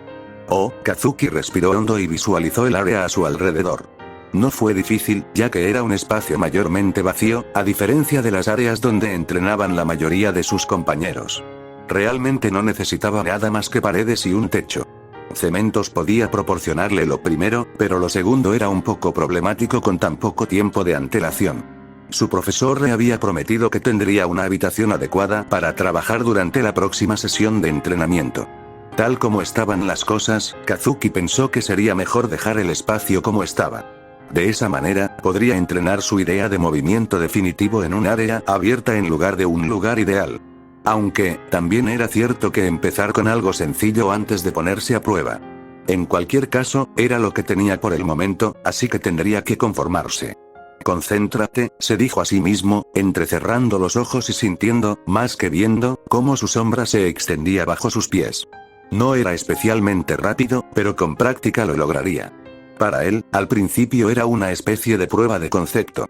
Oh, Kazuki respiró hondo y visualizó el área a su alrededor. No fue difícil, ya que era un espacio mayormente vacío, a diferencia de las áreas donde entrenaban la mayoría de sus compañeros. Realmente no necesitaba nada más que paredes y un techo. Cementos podía proporcionarle lo primero, pero lo segundo era un poco problemático con tan poco tiempo de antelación. Su profesor le había prometido que tendría una habitación adecuada para trabajar durante la próxima sesión de entrenamiento. Tal como estaban las cosas, Kazuki pensó que sería mejor dejar el espacio como estaba. De esa manera, podría entrenar su idea de movimiento definitivo en un área abierta en lugar de un lugar ideal. Aunque, también era cierto que empezar con algo sencillo antes de ponerse a prueba. En cualquier caso, era lo que tenía por el momento, así que tendría que conformarse. Concéntrate, se dijo a sí mismo, entrecerrando los ojos y sintiendo, más que viendo, cómo su sombra se extendía bajo sus pies. No era especialmente rápido, pero con práctica lo lograría. Para él, al principio era una especie de prueba de concepto.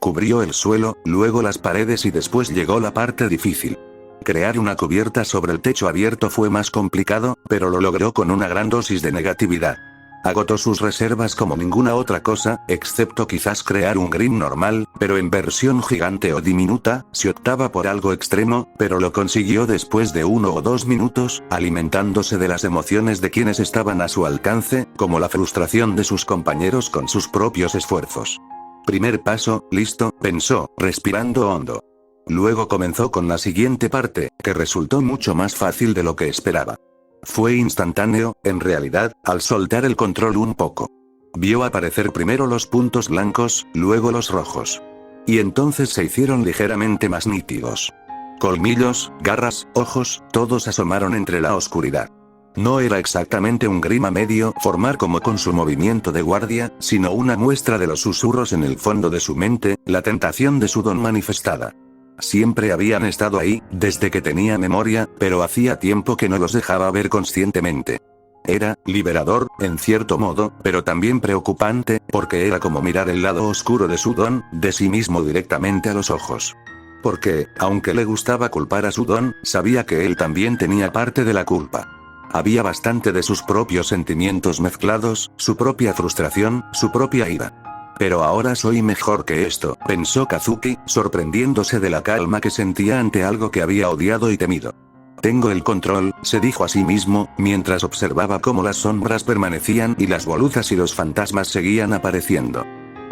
Cubrió el suelo, luego las paredes y después llegó la parte difícil. Crear una cubierta sobre el techo abierto fue más complicado, pero lo logró con una gran dosis de negatividad. Agotó sus reservas como ninguna otra cosa, excepto quizás crear un green normal, pero en versión gigante o diminuta, si optaba por algo extremo, pero lo consiguió después de 1 o 2 minutos, alimentándose de las emociones de quienes estaban a su alcance, como la frustración de sus compañeros con sus propios esfuerzos. Primer paso, listo, pensó, respirando hondo. Luego comenzó con la siguiente parte, que resultó mucho más fácil de lo que esperaba. Fue instantáneo, en realidad, al soltar el control un poco. Vio aparecer primero los puntos blancos, luego los rojos. Y entonces se hicieron ligeramente más nítidos. Colmillos, garras, ojos, todos asomaron entre la oscuridad. No era exactamente un grima medio formar como con su movimiento de guardia, sino una muestra de los susurros en el fondo de su mente, la tentación de su don manifestada. Siempre habían estado ahí, desde que tenía memoria, pero hacía tiempo que no los dejaba ver conscientemente. Era liberador, en cierto modo, pero también preocupante, porque era como mirar el lado oscuro de su don, de sí mismo directamente a los ojos. Porque, aunque le gustaba culpar a su don, sabía que él también tenía parte de la culpa. Había bastante de sus propios sentimientos mezclados, su propia frustración, su propia ira. Pero ahora soy mejor que esto, pensó Kazuki, sorprendiéndose de la calma que sentía ante algo que había odiado y temido. Tengo el control, se dijo a sí mismo, mientras observaba cómo las sombras permanecían y las volutas y los fantasmas seguían apareciendo.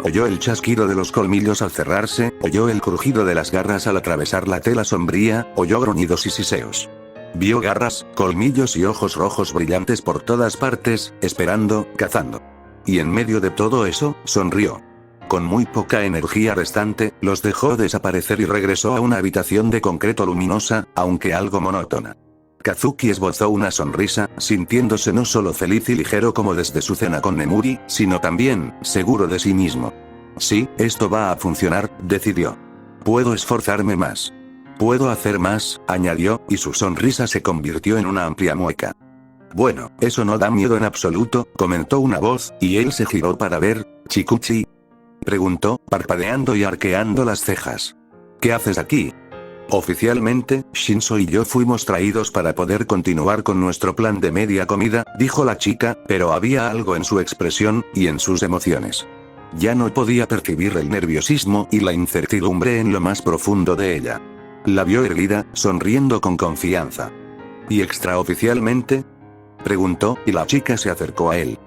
Oyó el chasquido de los colmillos al cerrarse, oyó el crujido de las garras al atravesar la tela sombría, oyó gruñidos y siseos. Vio garras, colmillos y ojos rojos brillantes por todas partes, esperando, cazando. Y en medio de todo eso, sonrió. Con muy poca energía restante, los dejó desaparecer y regresó a una habitación de concreto luminosa, aunque algo monótona. Kazuki esbozó una sonrisa, sintiéndose no solo feliz y ligero como desde su cena con Nemuri, sino también, seguro de sí mismo. Sí, esto va a funcionar, decidió. Puedo esforzarme más. Puedo hacer más, añadió, y su sonrisa se convirtió en una amplia mueca. Bueno, eso no da miedo en absoluto, comentó una voz, y él se giró para ver. ¿Chikuchi?, preguntó, parpadeando y arqueando las cejas. ¿Qué haces aquí? Oficialmente, Shinzo y yo fuimos traídos para poder continuar con nuestro plan de media comida, dijo la chica, pero había algo en su expresión, y en sus emociones. Ya no podía percibir el nerviosismo y la incertidumbre en lo más profundo de ella. La vio erguida, sonriendo con confianza. ¿Y extraoficialmente?, preguntó, y la chica se acercó a él.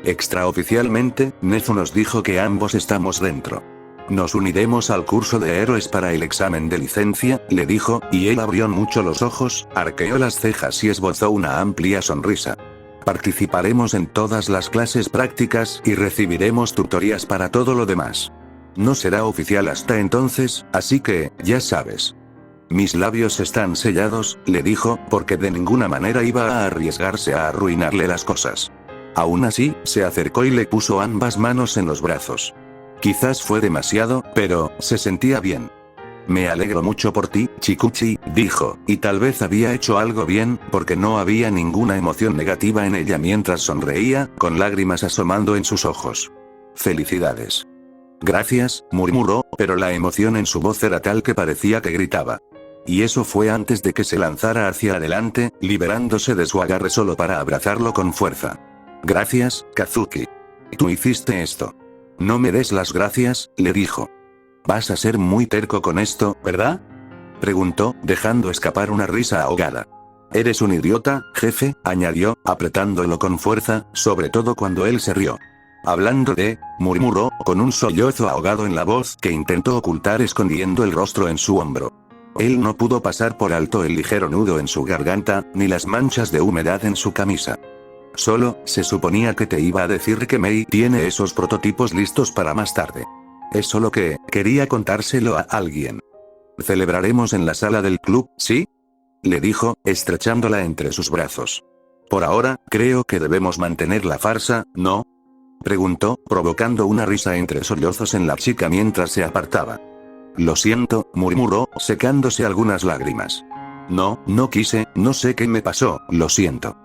Extraoficialmente, Nezu nos dijo que ambos estamos dentro. Nos uniremos al curso de héroes para el examen de licencia, le dijo, y él abrió mucho los ojos, arqueó las cejas y esbozó una amplia sonrisa. Participaremos en todas las clases prácticas y recibiremos tutorías para todo lo demás. No será oficial hasta entonces, así que, ya sabes. Mis labios están sellados, le dijo, porque de ninguna manera iba a arriesgarse a arruinarle las cosas. Aún así, se acercó y le puso ambas manos en los brazos. Quizás fue demasiado, pero, se sentía bien. Me alegro mucho por ti, Chikuchi, dijo, y tal vez había hecho algo bien, porque no había ninguna emoción negativa en ella mientras sonreía, con lágrimas asomando en sus ojos. Felicidades. Gracias, murmuró, pero la emoción en su voz era tal que parecía que gritaba. Y eso fue antes de que se lanzara hacia adelante, liberándose de su agarre solo para abrazarlo con fuerza. Gracias, Kazuki. Tú hiciste esto. No me des las gracias, le dijo. Vas a ser muy terco con esto, ¿verdad?, preguntó, dejando escapar una risa ahogada. Eres un idiota, jefe, añadió, apretándolo con fuerza, sobre todo cuando él se rió. Hablando de, murmuró, con un sollozo ahogado en la voz que intentó ocultar escondiendo el rostro en su hombro. Él no pudo pasar por alto el ligero nudo en su garganta, ni las manchas de humedad en su camisa. Solo, se suponía que te iba a decir que Mei tiene esos prototipos listos para más tarde. Es solo que, quería contárselo a alguien. Celebraremos en la sala del club, ¿sí? Le dijo, estrechándola entre sus brazos. Por ahora, creo que debemos mantener la farsa, ¿no? Preguntó, provocando una risa entre sollozos en la chica mientras se apartaba. Lo siento, murmuró, secándose algunas lágrimas. No quise, no sé qué me pasó, lo siento.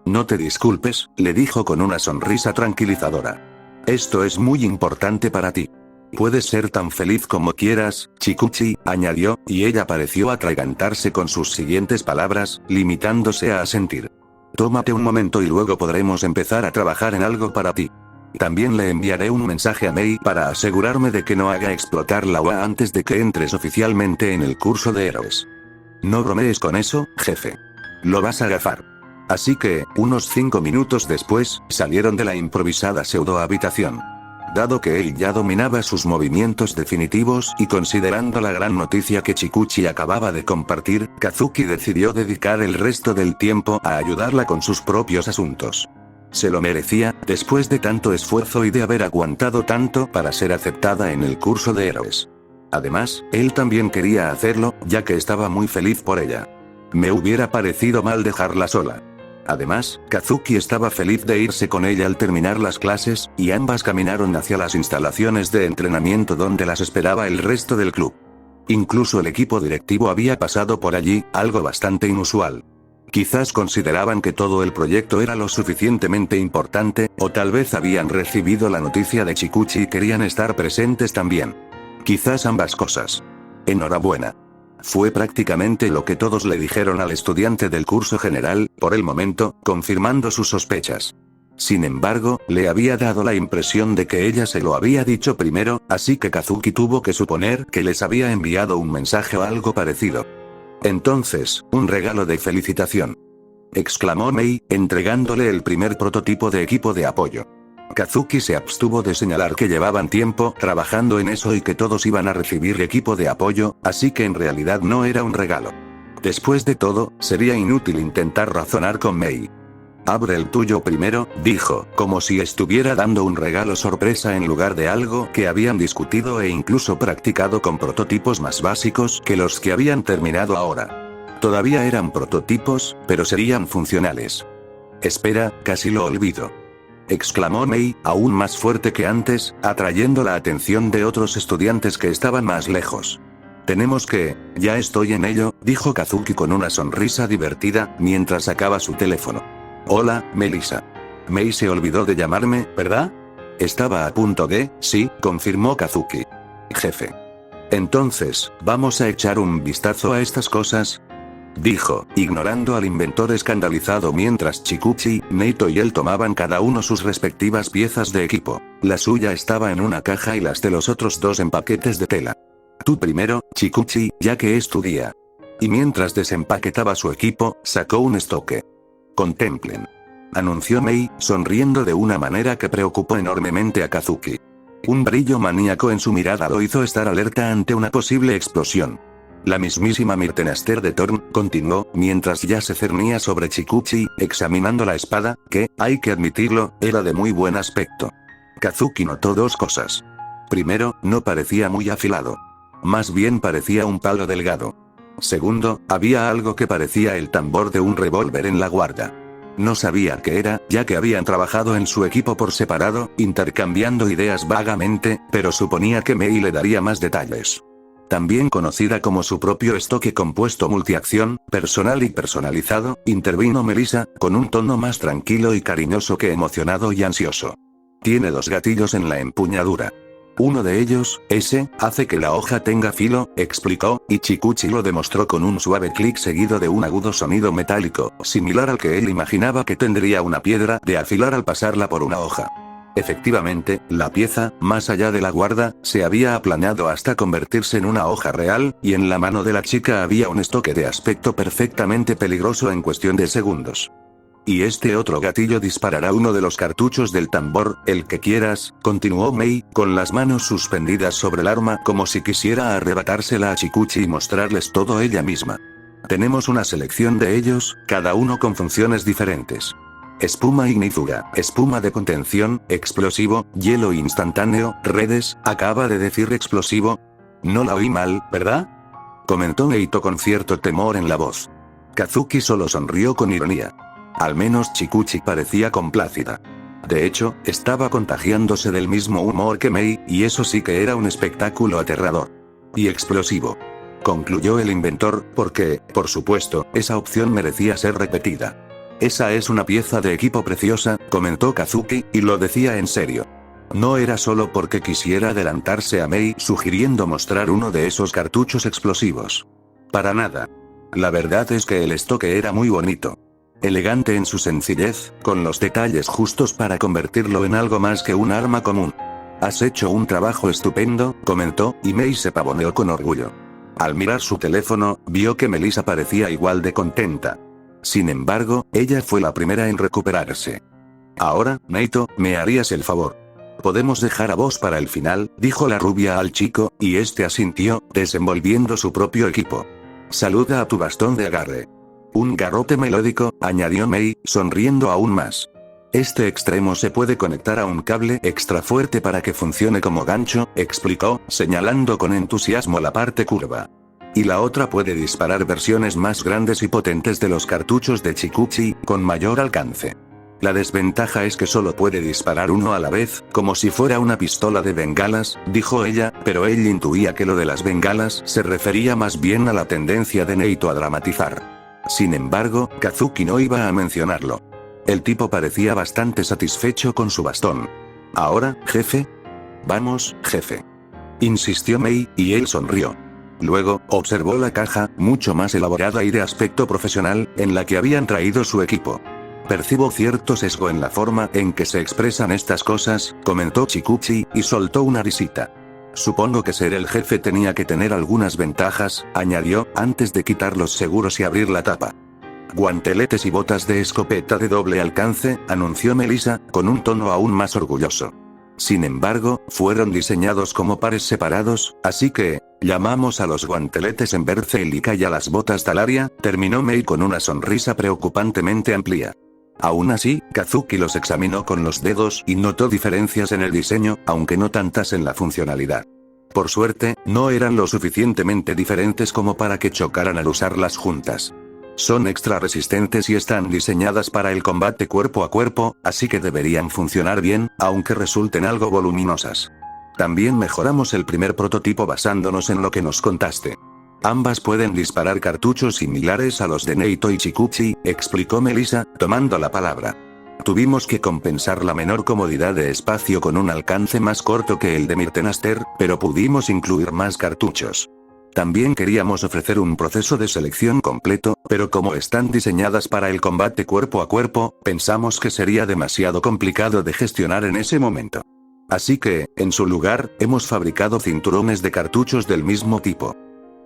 No te disculpes, le dijo con una sonrisa tranquilizadora. Esto es muy importante para ti. Puedes ser tan feliz como quieras, Chikuchi, añadió, y ella pareció atragantarse con sus siguientes palabras, limitándose a asentir. Tómate un momento y luego podremos empezar a trabajar en algo para ti. También le enviaré un mensaje a Mei para asegurarme de que no haga explotar la UA antes de que entres oficialmente en el curso de héroes. No bromees con eso, jefe. Lo vas a gafar. Así que, unos 5 minutos después, salieron de la improvisada pseudo-habitación. Dado que él ya dominaba sus movimientos definitivos y considerando la gran noticia que Chikuchi acababa de compartir, Kazuki decidió dedicar el resto del tiempo a ayudarla con sus propios asuntos. Se lo merecía, después de tanto esfuerzo y de haber aguantado tanto para ser aceptada en el curso de héroes. Además, él también quería hacerlo, ya que estaba muy feliz por ella. Me hubiera parecido mal dejarla sola. Además, Kazuki estaba feliz de irse con ella al terminar las clases, y ambas caminaron hacia las instalaciones de entrenamiento donde las esperaba el resto del club. Incluso el equipo directivo había pasado por allí, algo bastante inusual. Quizás consideraban que todo el proyecto era lo suficientemente importante, o tal vez habían recibido la noticia de Chikuchi y querían estar presentes también. Quizás ambas cosas. Enhorabuena. Fue prácticamente lo que todos le dijeron al estudiante del curso general, por el momento, confirmando sus sospechas. Sin embargo, le había dado la impresión de que ella se lo había dicho primero, así que Kazuki tuvo que suponer que les había enviado un mensaje o algo parecido. Entonces, un regalo de felicitación. Exclamó Mei, entregándole el primer prototipo de equipo de apoyo. Kazuki se abstuvo de señalar que llevaban tiempo trabajando en eso y que todos iban a recibir equipo de apoyo, así que en realidad no era un regalo. Después de todo, sería inútil intentar razonar con Mei. Abre el tuyo primero, dijo, como si estuviera dando un regalo sorpresa en lugar de algo que habían discutido e incluso practicado con prototipos más básicos que los que habían terminado ahora. Todavía eran prototipos, pero serían funcionales. Espera, casi lo olvido. Exclamó Mei, aún más fuerte que antes, atrayendo la atención de otros estudiantes que estaban más lejos. Tenemos que, ya estoy en ello, dijo Kazuki con una sonrisa divertida, mientras sacaba su teléfono. Hola, Melissa. Mei se olvidó de llamarme, ¿verdad? Estaba a punto de, sí, confirmó Kazuki. Jefe. Entonces, ¿vamos a echar un vistazo a estas cosas? Dijo, ignorando al inventor escandalizado mientras Chikuchi, Neito y él tomaban cada uno sus respectivas piezas de equipo. La suya estaba en una caja y las de los otros dos en paquetes de tela. Tú primero, Chikuchi, ya que es tu día. Y mientras desempaquetaba su equipo, sacó un estoque. Contemplen. Anunció Mei, sonriendo de una manera que preocupó enormemente a Kazuki. Un brillo maníaco en su mirada lo hizo estar alerta ante una posible explosión. La mismísima Mirtenaster de Thorn, continuó, mientras ya se cernía sobre Chikuchi, examinando la espada, que, hay que admitirlo, era de muy buen aspecto. Kazuki notó dos cosas. Primero, no parecía muy afilado. Más bien parecía un palo delgado. Segundo, había algo que parecía el tambor de un revólver en la guarda. No sabía qué era, ya que habían trabajado en su equipo por separado, intercambiando ideas vagamente, pero suponía que Mei le daría más detalles. También conocida como su propio estoque compuesto multiacción, personal y personalizado, intervino Melissa, con un tono más tranquilo y cariñoso que emocionado y ansioso. Tiene dos gatillos en la empuñadura. Uno de ellos, ese, hace que la hoja tenga filo, explicó, y Chikuchi lo demostró con un suave clic seguido de un agudo sonido metálico, similar al que él imaginaba que tendría una piedra de afilar al pasarla por una hoja. Efectivamente, la pieza, más allá de la guarda, se había aplanado hasta convertirse en una hoja real, y en la mano de la chica había un estoque de aspecto perfectamente peligroso en cuestión de segundos. Y este otro gatillo disparará uno de los cartuchos del tambor, el que quieras, continuó Mei, con las manos suspendidas sobre el arma como si quisiera arrebatársela a Chikuchi y mostrarles todo ella misma. Tenemos una selección de ellos, cada uno con funciones diferentes. espuma ignífuga, espuma de contención, explosivo, hielo instantáneo, redes, acaba de decir explosivo. No la oí mal, ¿verdad? Comentó Neito con cierto temor en la voz. Kazuki solo sonrió con ironía. Al menos Chikuchi parecía complácida. De hecho, estaba contagiándose del mismo humor que Mei, y eso sí que era un espectáculo aterrador. Y explosivo. Concluyó el inventor, porque, por supuesto, esa opción merecía ser repetida. Esa es una pieza de equipo preciosa, comentó Kazuki, y lo decía en serio. No era solo porque quisiera adelantarse a Mei sugiriendo mostrar uno de esos cartuchos explosivos. Para nada. La verdad es que el estoque era muy bonito. Elegante en su sencillez, con los detalles justos para convertirlo en algo más que un arma común. Has hecho un trabajo estupendo, comentó, y Mei se pavoneó con orgullo. Al mirar su teléfono, vio que Melissa parecía igual de contenta. Sin embargo, ella fue la primera en recuperarse. Ahora, Neito, ¿me harías el favor? Podemos dejar a vos para el final, dijo la rubia al chico, y este asintió, desenvolviendo su propio equipo. Saluda a tu bastón de agarre. Un garrote melódico, añadió Mei, sonriendo aún más. Este extremo se puede conectar a un cable extra fuerte para que funcione como gancho, explicó, señalando con entusiasmo la parte curva. Y la otra puede disparar versiones más grandes y potentes de los cartuchos de Chikuchi, con mayor alcance. La desventaja es que solo puede disparar uno a la vez, como si fuera una pistola de bengalas, dijo ella, pero él intuía que lo de las bengalas se refería más bien a la tendencia de Neito a dramatizar. Sin embargo, Kazuki no iba a mencionarlo. El tipo parecía bastante satisfecho con su bastón. ¿Ahora, jefe? Vamos, jefe. Insistió Mei, y él sonrió. Luego, observó la caja, mucho más elaborada y de aspecto profesional, en la que habían traído su equipo. Percibo cierto sesgo en la forma en que se expresan estas cosas, comentó Chikuchi, y soltó una risita. Supongo que ser el jefe tenía que tener algunas ventajas, añadió, antes de quitar los seguros y abrir la tapa. Guanteletes y botas de escopeta de doble alcance, anunció Melissa, con un tono aún más orgulloso. Sin embargo, fueron diseñados como pares separados, así que, llamamos a los guanteletes en Bercelica y a las botas Talaria, terminó Mei con una sonrisa preocupantemente amplia. Aún así, Kazuki los examinó con los dedos y notó diferencias en el diseño, aunque no tantas en la funcionalidad. Por suerte, no eran lo suficientemente diferentes como para que chocaran al usarlas juntas. Son extra resistentes y están diseñadas para el combate cuerpo a cuerpo, así que deberían funcionar bien, aunque resulten algo voluminosas. También mejoramos el primer prototipo basándonos en lo que nos contaste. Ambas pueden disparar cartuchos similares a los de Neito y Chikuchi, explicó Melissa, tomando la palabra. Tuvimos que compensar la menor comodidad de espacio con un alcance más corto que el de Mirtenaster, pero pudimos incluir más cartuchos. También queríamos ofrecer un proceso de selección completo, pero como están diseñadas para el combate cuerpo a cuerpo, pensamos que sería demasiado complicado de gestionar en ese momento. Así que, en su lugar, hemos fabricado cinturones de cartuchos del mismo tipo.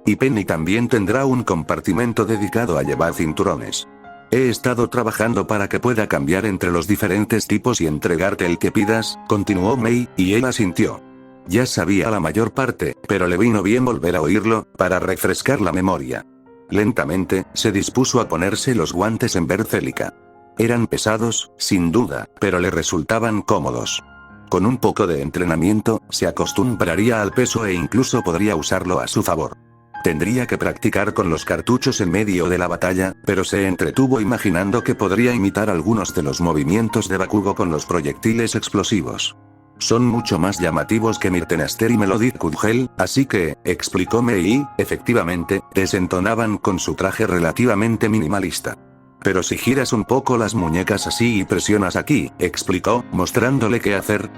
Y Penny también tendrá un compartimento dedicado a llevar cinturones. He estado trabajando para que pueda cambiar entre los diferentes tipos y entregarte el que pidas, continuó Mei, y él asintió. Ya sabía la mayor parte, pero le vino bien volver a oírlo, para refrescar la memoria. Lentamente, se dispuso a ponerse los guantes en Bercelica. Eran pesados, sin duda, pero le resultaban cómodos. Con un poco de entrenamiento, se acostumbraría al peso e incluso podría usarlo a su favor. Tendría que practicar con los cartuchos en medio de la batalla, pero se entretuvo imaginando que podría imitar algunos de los movimientos de Bakugo con los proyectiles explosivos. Son mucho más llamativos que Mirtenaster y Melodic Kugel, así que, explicó Mei, efectivamente, desentonaban con su traje relativamente minimalista. Pero si giras un poco las muñecas así y presionas aquí, explicó, mostrándole qué hacer,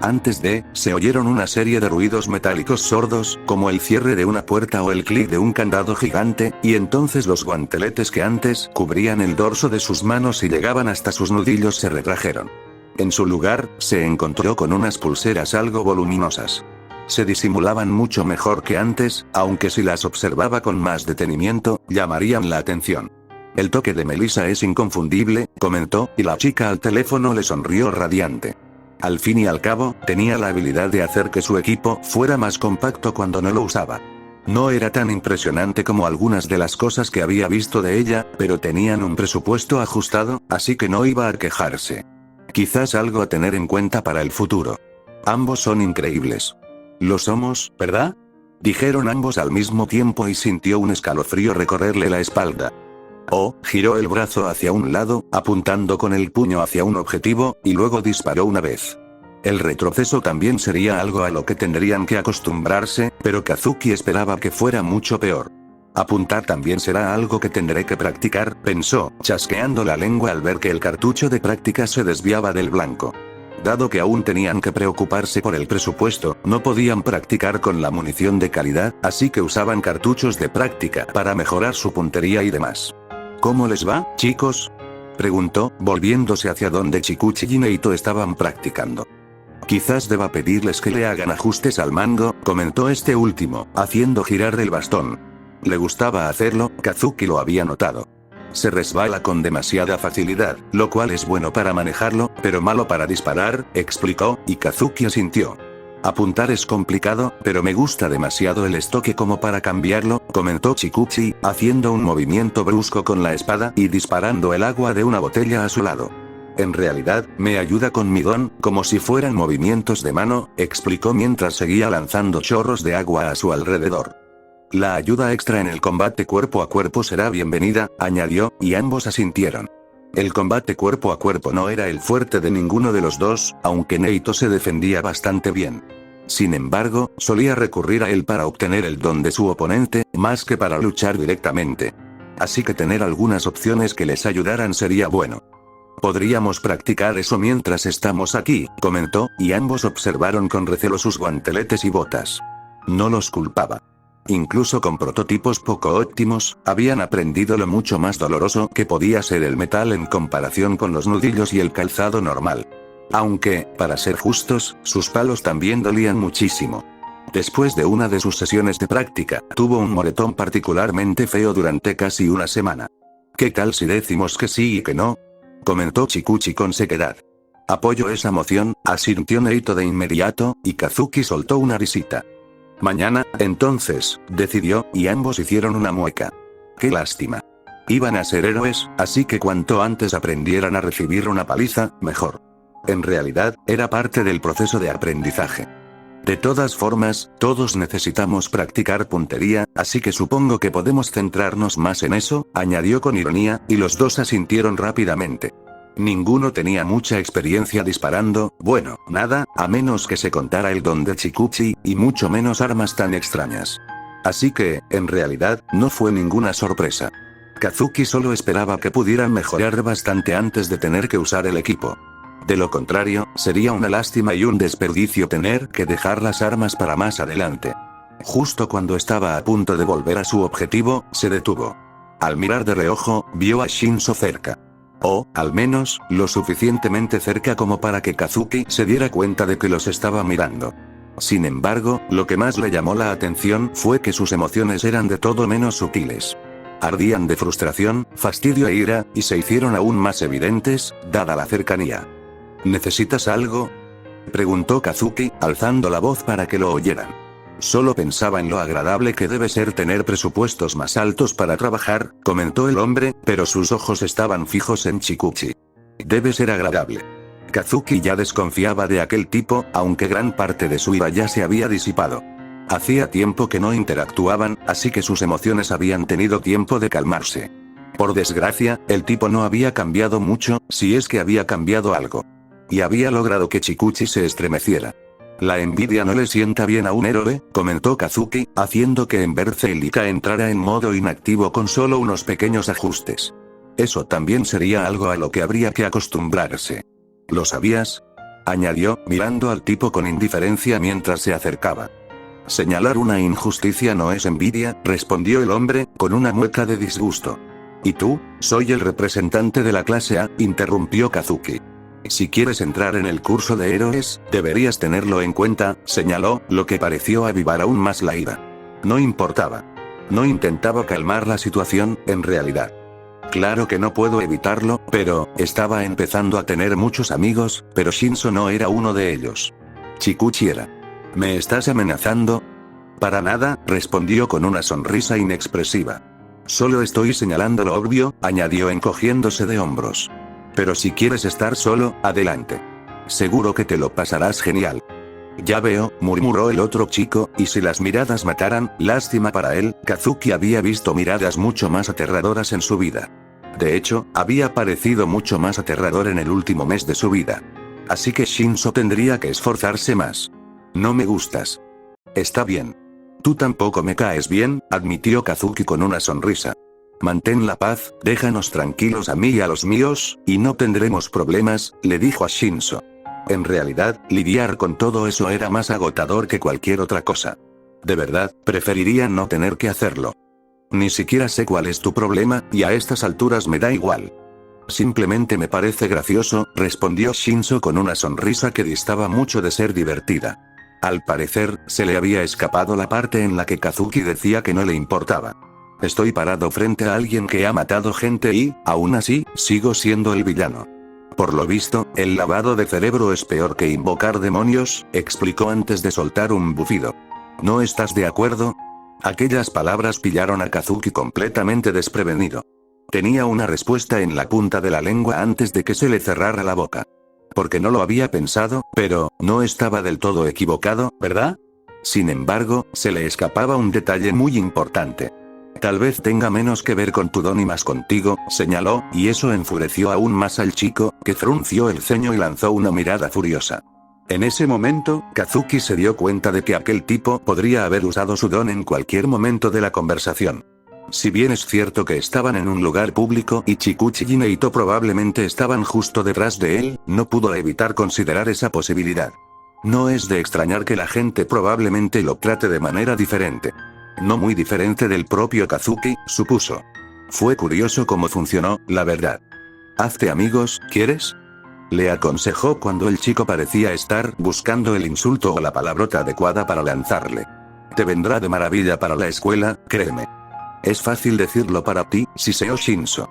se oyeron una serie de ruidos metálicos sordos, como el cierre de una puerta o el clic de un candado gigante, y entonces los guanteletes que antes cubrían el dorso de sus manos y llegaban hasta sus nudillos se retrajeron. En su lugar, se encontró con unas pulseras algo voluminosas. Se disimulaban mucho mejor que antes, aunque si las observaba con más detenimiento, llamarían la atención. El toque de Melissa es inconfundible, comentó, y la chica al teléfono le sonrió radiante. Al fin y al cabo, tenía la habilidad de hacer que su equipo fuera más compacto cuando no lo usaba. No era tan impresionante como algunas de las cosas que había visto de ella, pero tenían un presupuesto ajustado, así que no iba a quejarse. Quizás algo a tener en cuenta para el futuro. Ambos son increíbles. Lo somos, ¿verdad? Dijeron ambos al mismo tiempo y sintió un escalofrío recorrerle la espalda. Oh, giró el brazo hacia un lado, apuntando con el puño hacia un objetivo, y luego disparó una vez. El retroceso también sería algo a lo que tendrían que acostumbrarse, pero Kazuki esperaba que fuera mucho peor. Apuntar también será algo que tendré que practicar, pensó, chasqueando la lengua al ver que el cartucho de práctica se desviaba del blanco. Dado que aún tenían que preocuparse por el presupuesto, no podían practicar con la munición de calidad, así que usaban cartuchos de práctica para mejorar su puntería y demás. ¿Cómo les va, chicos?, preguntó, volviéndose hacia donde Chikuchi y Neito estaban practicando. Quizás deba pedirles que le hagan ajustes al mango, comentó este último, haciendo girar el bastón. Le gustaba hacerlo, Kazuki lo había notado. Se resbala con demasiada facilidad, lo cual es bueno para manejarlo, pero malo para disparar, explicó, y Kazuki asintió. Apuntar es complicado, pero me gusta demasiado el estoque como para cambiarlo, comentó Chikuchi, haciendo un movimiento brusco con la espada y disparando el agua de una botella a su lado. En realidad, me ayuda con mi don, como si fueran movimientos de mano, explicó mientras seguía lanzando chorros de agua a su alrededor. La ayuda extra en el combate cuerpo a cuerpo será bienvenida, añadió, y ambos asintieron. El combate cuerpo a cuerpo no era el fuerte de ninguno de los dos, aunque Neito se defendía bastante bien. Sin embargo, solía recurrir a él para obtener el don de su oponente, más que para luchar directamente. Así que tener algunas opciones que les ayudaran sería bueno. Podríamos practicar eso mientras estamos aquí, comentó, y ambos observaron con recelo sus guanteletes y botas. No los culpaba. Incluso con prototipos poco óptimos, habían aprendido lo mucho más doloroso que podía ser el metal en comparación con los nudillos y el calzado normal. Aunque, para ser justos, sus palos también dolían muchísimo. Después de una de sus sesiones de práctica, tuvo un moretón particularmente feo durante casi una semana. ¿Qué tal si decimos que sí y que no?, comentó Chikuchi con sequedad. Apoyo esa moción, asintió Neito de inmediato, y Kazuki soltó una risita. Mañana, entonces, decidió, y ambos hicieron una mueca. Qué lástima. Iban a ser héroes, así que cuanto antes aprendieran a recibir una paliza, mejor. En realidad, era parte del proceso de aprendizaje. De todas formas, todos necesitamos practicar puntería, así que supongo que podemos centrarnos más en eso, añadió con ironía, y los dos asintieron rápidamente. Ninguno tenía mucha experiencia disparando, bueno, nada, a menos que se contara el don de Chikuchi, y mucho menos armas tan extrañas. Así que, en realidad, no fue ninguna sorpresa. Kazuki solo esperaba que pudieran mejorar bastante antes de tener que usar el equipo. De lo contrario, sería una lástima y un desperdicio tener que dejar las armas para más adelante. Justo cuando estaba a punto de volver a su objetivo, se detuvo. Al mirar de reojo, vio a Shinso cerca. O, al menos, lo suficientemente cerca como para que Kazuki se diera cuenta de que los estaba mirando. Sin embargo, lo que más le llamó la atención fue que sus emociones eran de todo menos sutiles. Ardían de frustración, fastidio e ira, y se hicieron aún más evidentes, dada la cercanía. ¿Necesitas algo?, preguntó Kazuki, alzando la voz para que lo oyeran. Solo pensaba en lo agradable que debe ser tener presupuestos más altos para trabajar, comentó el hombre, pero sus ojos estaban fijos en Chikuchi. Debe ser agradable. Kazuki ya desconfiaba de aquel tipo, aunque gran parte de su ira ya se había disipado. Hacía tiempo que no interactuaban, así que sus emociones habían tenido tiempo de calmarse. Por desgracia, el tipo no había cambiado mucho, si es que había cambiado algo. Y había logrado que Chikuchi se estremeciera. La envidia no le sienta bien a un héroe, comentó Kazuki, haciendo que en vez de Lika entrara en modo inactivo con solo unos pequeños ajustes. Eso también sería algo a lo que habría que acostumbrarse. ¿Lo sabías?, añadió, mirando al tipo con indiferencia mientras se acercaba. Señalar una injusticia no es envidia, respondió el hombre, con una mueca de disgusto. ¿Y tú? Soy el representante de la clase A, interrumpió Kazuki. Si quieres entrar en el curso de héroes, deberías tenerlo en cuenta, señaló, lo que pareció avivar aún más la ira. No importaba. No intentaba calmar la situación, en realidad. Claro que no puedo evitarlo, pero, estaba empezando a tener muchos amigos, pero Shinso no era uno de ellos. Chikuchi era. ¿Me estás amenazando?, Para nada, respondió con una sonrisa inexpresiva. Solo estoy señalando lo obvio, añadió encogiéndose de hombros. Pero si quieres estar solo, adelante. Seguro que te lo pasarás genial. Ya veo, murmuró el otro chico, y si las miradas mataran, lástima para él. Kazuki había visto miradas mucho más aterradoras en su vida. De hecho, había parecido mucho más aterrador en el último mes de su vida. Así que Shinso tendría que esforzarse más. No me gustas. Está bien. Tú tampoco me caes bien, admitió Kazuki con una sonrisa. Mantén la paz, déjanos tranquilos a mí y a los míos, y no tendremos problemas, le dijo a Shinso. En realidad, lidiar con todo eso era más agotador que cualquier otra cosa. De verdad, preferiría no tener que hacerlo. Ni siquiera sé cuál es tu problema, y a estas alturas me da igual. Simplemente me parece gracioso, respondió Shinso con una sonrisa que distaba mucho de ser divertida. Al parecer, se le había escapado la parte en la que Kazuki decía que no le importaba. Estoy parado frente a alguien que ha matado gente y, aún así, sigo siendo el villano. Por lo visto, el lavado de cerebro es peor que invocar demonios, explicó antes de soltar un bufido. ¿No estás de acuerdo? Aquellas palabras pillaron a Kazuki completamente desprevenido. Tenía una respuesta en la punta de la lengua antes de que se le cerrara la boca. Porque no lo había pensado, pero, no estaba del todo equivocado, ¿verdad? Sin embargo, se le escapaba un detalle muy importante. Tal vez tenga menos que ver con tu don y más contigo, señaló, y eso enfureció aún más al chico, que frunció el ceño y lanzó una mirada furiosa. En ese momento, Kazuki se dio cuenta de que aquel tipo podría haber usado su don en cualquier momento de la conversación. Si bien es cierto que estaban en un lugar público y Chikuchi y Neito probablemente estaban justo detrás de él, no pudo evitar considerar esa posibilidad. No es de extrañar que la gente probablemente lo trate de manera diferente. No muy diferente del propio Kazuki, supuso. Fue curioso cómo funcionó, la verdad. Hazte amigos, ¿quieres? Le aconsejó cuando el chico parecía estar buscando el insulto o la palabrota adecuada para lanzarle. Te vendrá de maravilla para la escuela, créeme. Es fácil decirlo para ti, Shiseo Shinso.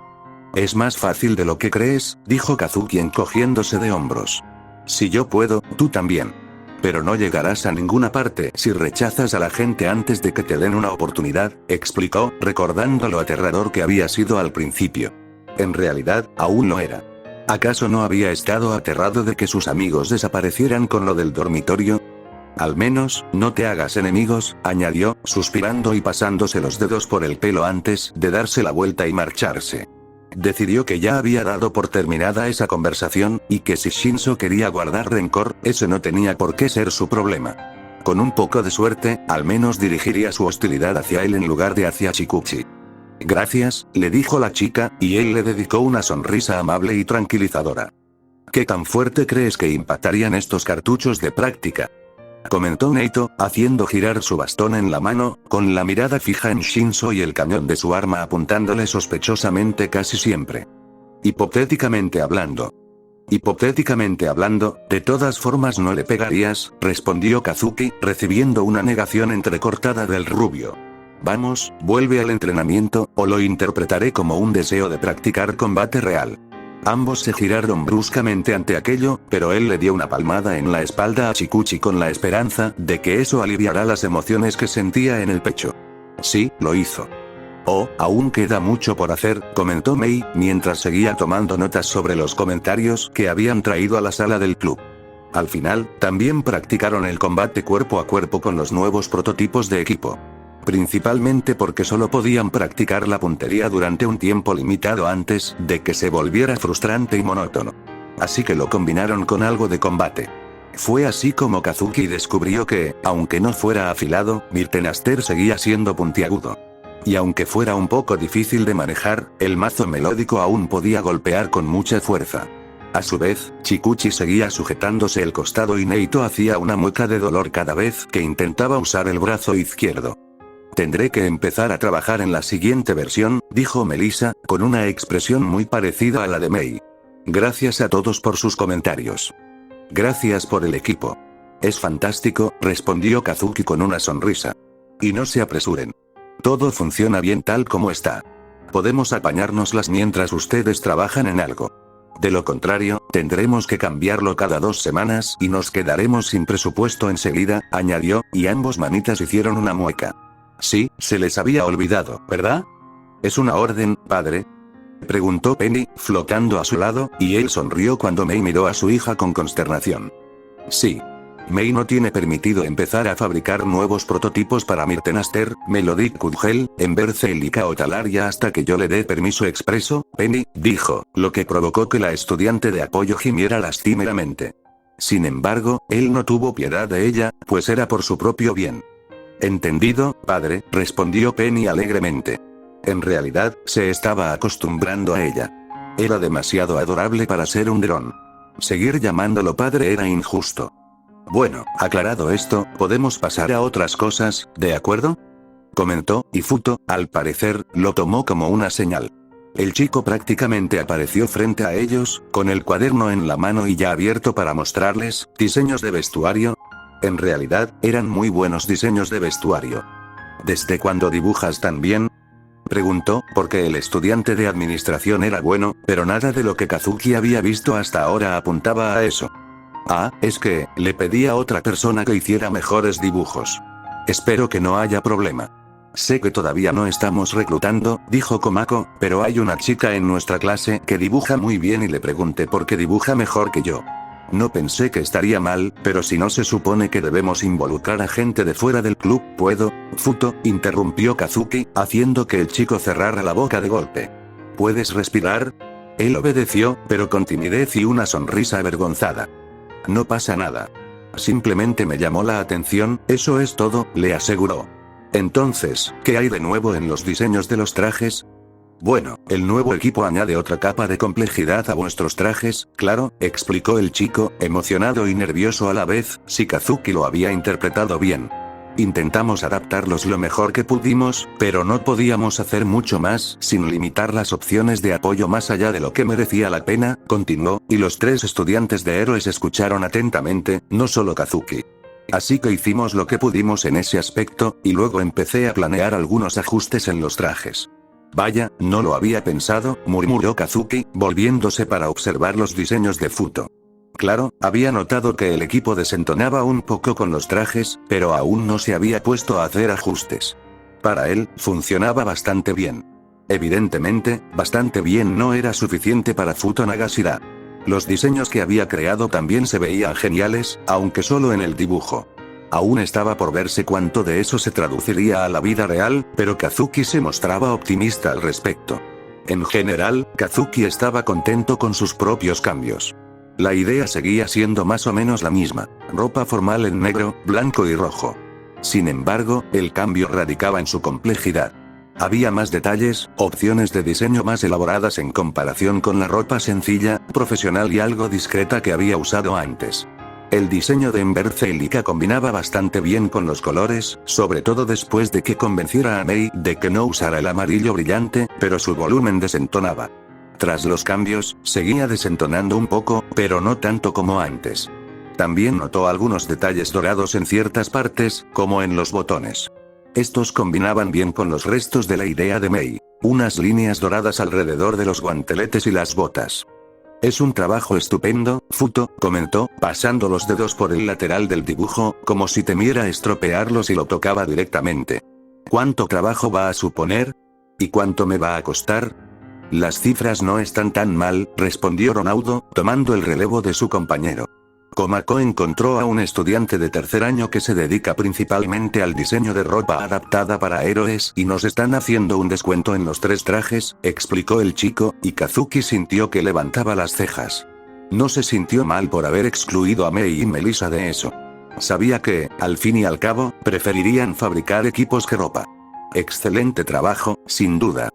Es más fácil de lo que crees, dijo Kazuki encogiéndose de hombros. Si yo puedo, tú también. Pero no llegarás a ninguna parte si rechazas a la gente antes de que te den una oportunidad, explicó, recordando lo aterrador que había sido al principio. En realidad, aún lo era. ¿Acaso no había estado aterrado de que sus amigos desaparecieran con lo del dormitorio? Al menos, no te hagas enemigos, añadió, suspirando y pasándose los dedos por el pelo antes de darse la vuelta y marcharse. Decidió que ya había dado por terminada esa conversación, y que si Shinso quería guardar rencor, ese no tenía por qué ser su problema. Con un poco de suerte, al menos dirigiría su hostilidad hacia él en lugar de hacia Chikuchi. Gracias, le dijo la chica, y él le dedicó una sonrisa amable y tranquilizadora. ¿Qué tan fuerte crees que impactarían estos cartuchos de práctica? Comentó Neito, haciendo girar su bastón en la mano, con la mirada fija en Shinso y el cañón de su arma apuntándole sospechosamente casi siempre. Hipotéticamente hablando, de todas formas no le pegarías, respondió Kazuki, recibiendo una negación entrecortada del rubio. Vamos, vuelve al entrenamiento, o lo interpretaré como un deseo de practicar combate real. Ambos se giraron bruscamente ante aquello, pero él le dio una palmada en la espalda a Chikuchi con la esperanza de que eso aliviará las emociones que sentía en el pecho. Sí, lo hizo. Oh, aún queda mucho por hacer, comentó Mei, mientras seguía tomando notas sobre los comentarios que habían traído a la sala del club. Al final, también practicaron el combate cuerpo a cuerpo con los nuevos prototipos de equipo. Principalmente porque solo podían practicar la puntería durante un tiempo limitado antes de que se volviera frustrante y monótono. Así que lo combinaron con algo de combate. Fue así como Kazuki descubrió que, aunque no fuera afilado, Mirtenaster seguía siendo puntiagudo. Y aunque fuera un poco difícil de manejar, el mazo melódico aún podía golpear con mucha fuerza. A su vez, Chikuchi seguía sujetándose el costado y Neito hacía una mueca de dolor cada vez que intentaba usar el brazo izquierdo. Tendré que empezar a trabajar en la siguiente versión, dijo Melissa, con una expresión muy parecida a la de Mei. Gracias a todos por sus comentarios. Gracias por el equipo. Es fantástico, respondió Kazuki con una sonrisa. Y no se apresuren. Todo funciona bien tal como está. Podemos apañárnoslas mientras ustedes trabajan en algo. De lo contrario, tendremos que cambiarlo cada 2 semanas y nos quedaremos sin presupuesto enseguida, añadió, y ambos manitas hicieron una mueca. Sí, se les había olvidado, ¿verdad? ¿Es una orden, padre?, preguntó Penny, flotando a su lado, y él sonrió cuando May miró a su hija con consternación. Sí. May no tiene permitido empezar a fabricar nuevos prototipos para Mirtenaster, Melodic Kudgel, Embercel y Kaotalaria hasta que yo le dé permiso expreso, Penny, dijo, lo que provocó que la estudiante de apoyo gimiera lastimeramente. Sin embargo, él no tuvo piedad de ella, pues era por su propio bien. Entendido, padre, respondió Penny alegremente. En realidad, se estaba acostumbrando a ella. Era demasiado adorable para ser un dron. Seguir llamándolo padre era injusto. Bueno, aclarado esto, podemos pasar a otras cosas, ¿de acuerdo?, comentó, y Futo, al parecer, lo tomó como una señal. El chico prácticamente apareció frente a ellos, con el cuaderno en la mano y ya abierto para mostrarles, diseños de vestuario. En realidad, eran muy buenos diseños de vestuario. ¿Desde cuándo dibujas tan bien?, preguntó, porque el estudiante de administración era bueno, pero nada de lo que Kazuki había visto hasta ahora apuntaba a eso. Ah, es que, le pedí a otra persona que hiciera mejores dibujos. Espero que no haya problema. Sé que todavía no estamos reclutando, dijo Komako, pero hay una chica en nuestra clase que dibuja muy bien y le pregunté por qué dibuja mejor que yo. No pensé que estaría mal, pero si no se supone que debemos involucrar a gente de fuera del club, ¿puedo? Futo, interrumpió Kazuki, haciendo que el chico cerrara la boca de golpe. ¿Puedes respirar? Él obedeció, pero con timidez y una sonrisa avergonzada. No pasa nada. Simplemente me llamó la atención, eso es todo, le aseguró. Entonces, ¿qué hay de nuevo en los diseños de los trajes? Bueno, el nuevo equipo añade otra capa de complejidad a vuestros trajes, claro, explicó el chico, emocionado y nervioso a la vez, si Kazuki lo había interpretado bien. Intentamos adaptarlos lo mejor que pudimos, pero no podíamos hacer mucho más sin limitar las opciones de apoyo más allá de lo que merecía la pena, continuó, y los 3 estudiantes de héroes escucharon atentamente, no solo Kazuki. Así que hicimos lo que pudimos en ese aspecto, y luego empecé a planear algunos ajustes en los trajes. Vaya, no lo había pensado, murmuró Kazuki, volviéndose para observar los diseños de Futo. Claro, había notado que el equipo desentonaba un poco con los trajes, pero aún no se había puesto a hacer ajustes. Para él, funcionaba bastante bien. Evidentemente, bastante bien no era suficiente para Futo Nagashira. Los diseños que había creado también se veían geniales, aunque solo en el dibujo. Aún estaba por verse cuánto de eso se traduciría a la vida real, pero Kazuki se mostraba optimista al respecto. En general, Kazuki estaba contento con sus propios cambios. La idea seguía siendo más o menos la misma, ropa formal en negro, blanco y rojo. Sin embargo, el cambio radicaba en su complejidad. Había más detalles, opciones de diseño más elaboradas en comparación con la ropa sencilla, profesional y algo discreta que había usado antes. El diseño de Embercelica combinaba bastante bien con los colores, sobre todo después de que convenciera a May de que no usara el amarillo brillante, pero su volumen desentonaba. Tras los cambios, seguía desentonando un poco, pero no tanto como antes. También notó algunos detalles dorados en ciertas partes, como en los botones. Estos combinaban bien con los restos de la idea de May. Unas líneas doradas alrededor de los guanteletes y las botas. Es un trabajo estupendo, Futo, comentó, pasando los dedos por el lateral del dibujo, como si temiera estropearlo si lo tocaba directamente. ¿Cuánto trabajo va a suponer? ¿Y cuánto me va a costar? Las cifras no están tan mal, respondió Ronaldo, tomando el relevo de su compañero. Komako encontró a un estudiante de tercer año que se dedica principalmente al diseño de ropa adaptada para héroes y nos están haciendo un descuento en los 3 trajes, explicó el chico, y Kazuki sintió que levantaba las cejas. No se sintió mal por haber excluido a Mei y Melissa de eso. Sabía que, al fin y al cabo, preferirían fabricar equipos que ropa. Excelente trabajo, sin duda,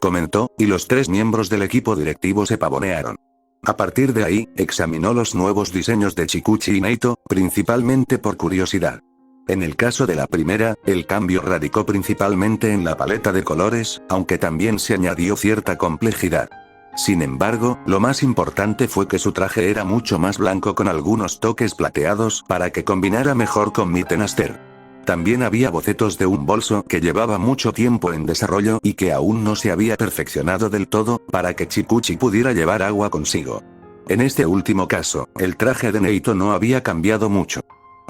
comentó, y los 3 miembros del equipo directivo se pavonearon. A partir de ahí, examinó los nuevos diseños de Chikuchi y Neito, principalmente por curiosidad. En el caso de la primera, el cambio radicó principalmente en la paleta de colores, aunque también se añadió cierta complejidad. Sin embargo, lo más importante fue que su traje era mucho más blanco con algunos toques plateados para que combinara mejor con Mirtenaster. También había bocetos de un bolso que llevaba mucho tiempo en desarrollo y que aún no se había perfeccionado del todo, para que Chikuchi pudiera llevar agua consigo. En este último caso, el traje de Neito no había cambiado mucho.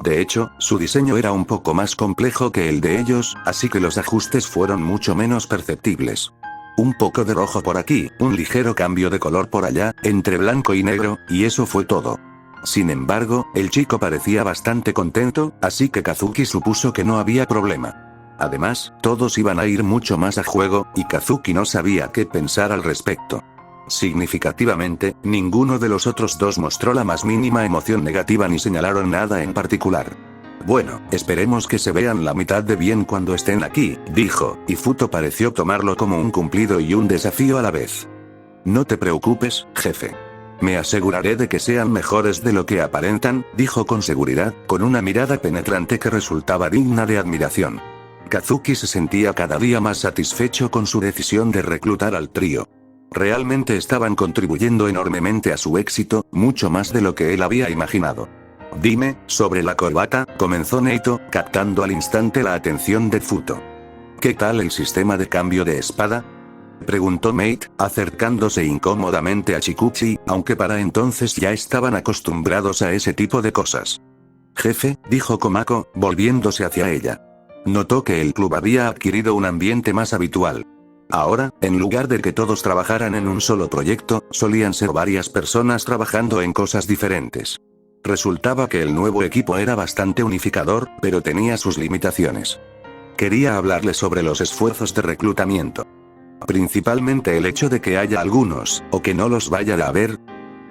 De hecho, su diseño era un poco más complejo que el de ellos, así que los ajustes fueron mucho menos perceptibles. Un poco de rojo por aquí, un ligero cambio de color por allá, entre blanco y negro, y eso fue todo. Sin embargo, el chico parecía bastante contento, así que Kazuki supuso que no había problema. Además, todos iban a ir mucho más a juego, y Kazuki no sabía qué pensar al respecto. Significativamente, ninguno de los otros dos mostró la más mínima emoción negativa ni señalaron nada en particular. Bueno, esperemos que se vean la mitad de bien cuando estén aquí, dijo, y Futo pareció tomarlo como un cumplido y un desafío a la vez. No te preocupes, jefe. Me aseguraré de que sean mejores de lo que aparentan, dijo con seguridad, con una mirada penetrante que resultaba digna de admiración. Kazuki se sentía cada día más satisfecho con su decisión de reclutar al trío. Realmente estaban contribuyendo enormemente a su éxito, mucho más de lo que él había imaginado. Dime, sobre la corbata, comenzó Neito, captando al instante la atención de Futo. ¿Qué tal el sistema de cambio de espada?, preguntó Mate, acercándose incómodamente a Chikuchi, aunque para entonces ya estaban acostumbrados a ese tipo de cosas. Jefe, dijo Komako, volviéndose hacia ella. Notó que el club había adquirido un ambiente más habitual. Ahora, en lugar de que todos trabajaran en un solo proyecto, solían ser varias personas trabajando en cosas diferentes. Resultaba que el nuevo equipo era bastante unificador, pero tenía sus limitaciones. Quería hablarle sobre los esfuerzos de reclutamiento. Principalmente el hecho de que haya algunos, o que no los vaya a haber.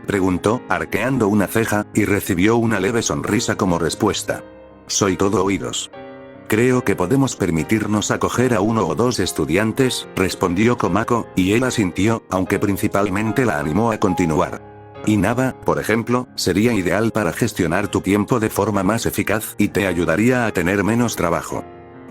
Preguntó, arqueando una ceja, y recibió una leve sonrisa como respuesta. Soy todo oídos. Creo que podemos permitirnos acoger a 1 o 2 estudiantes, respondió Komako, y él asintió, aunque principalmente la animó a continuar. Inaba, por ejemplo, sería ideal para gestionar tu tiempo de forma más eficaz y te ayudaría a tener menos trabajo.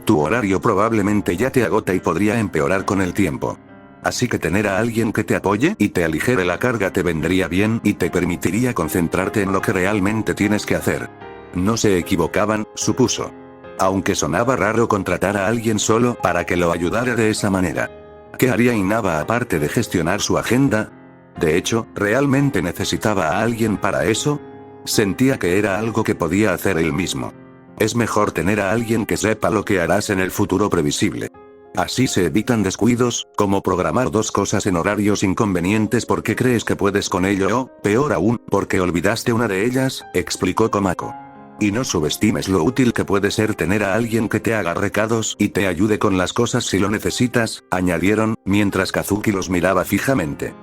Tu horario probablemente ya te agota y podría empeorar con el tiempo. Así que tener a alguien que te apoye y te aligere la carga te vendría bien y te permitiría concentrarte en lo que realmente tienes que hacer. No se equivocaban, supuso. Aunque sonaba raro contratar a alguien solo para que lo ayudara de esa manera. ¿Qué haría Inaba aparte de gestionar su agenda? De hecho, ¿realmente necesitaba a alguien para eso? Sentía que era algo que podía hacer él mismo. Es mejor tener a alguien que sepa lo que harás en el futuro previsible. Así se evitan descuidos, como programar 2 cosas en horarios inconvenientes porque crees que puedes con ello o, peor aún, porque olvidaste una de ellas, explicó Komako. Y no subestimes lo útil que puede ser tener a alguien que te haga recados y te ayude con las cosas si lo necesitas, añadieron, mientras Kazuki los miraba fijamente.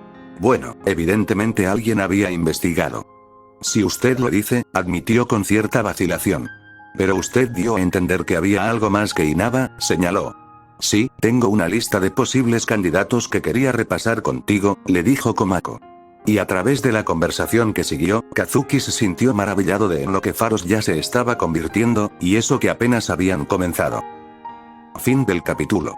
Bueno, evidentemente alguien había investigado. Si usted lo dice, admitió con cierta vacilación. Pero usted dio a entender que había algo más que Inaba, señaló. Sí, tengo una lista de posibles candidatos que quería repasar contigo, le dijo Komako. Y a través de la conversación que siguió, Kazuki se sintió maravillado de en lo que Faros ya se estaba convirtiendo, y eso que apenas habían comenzado. Fin del capítulo.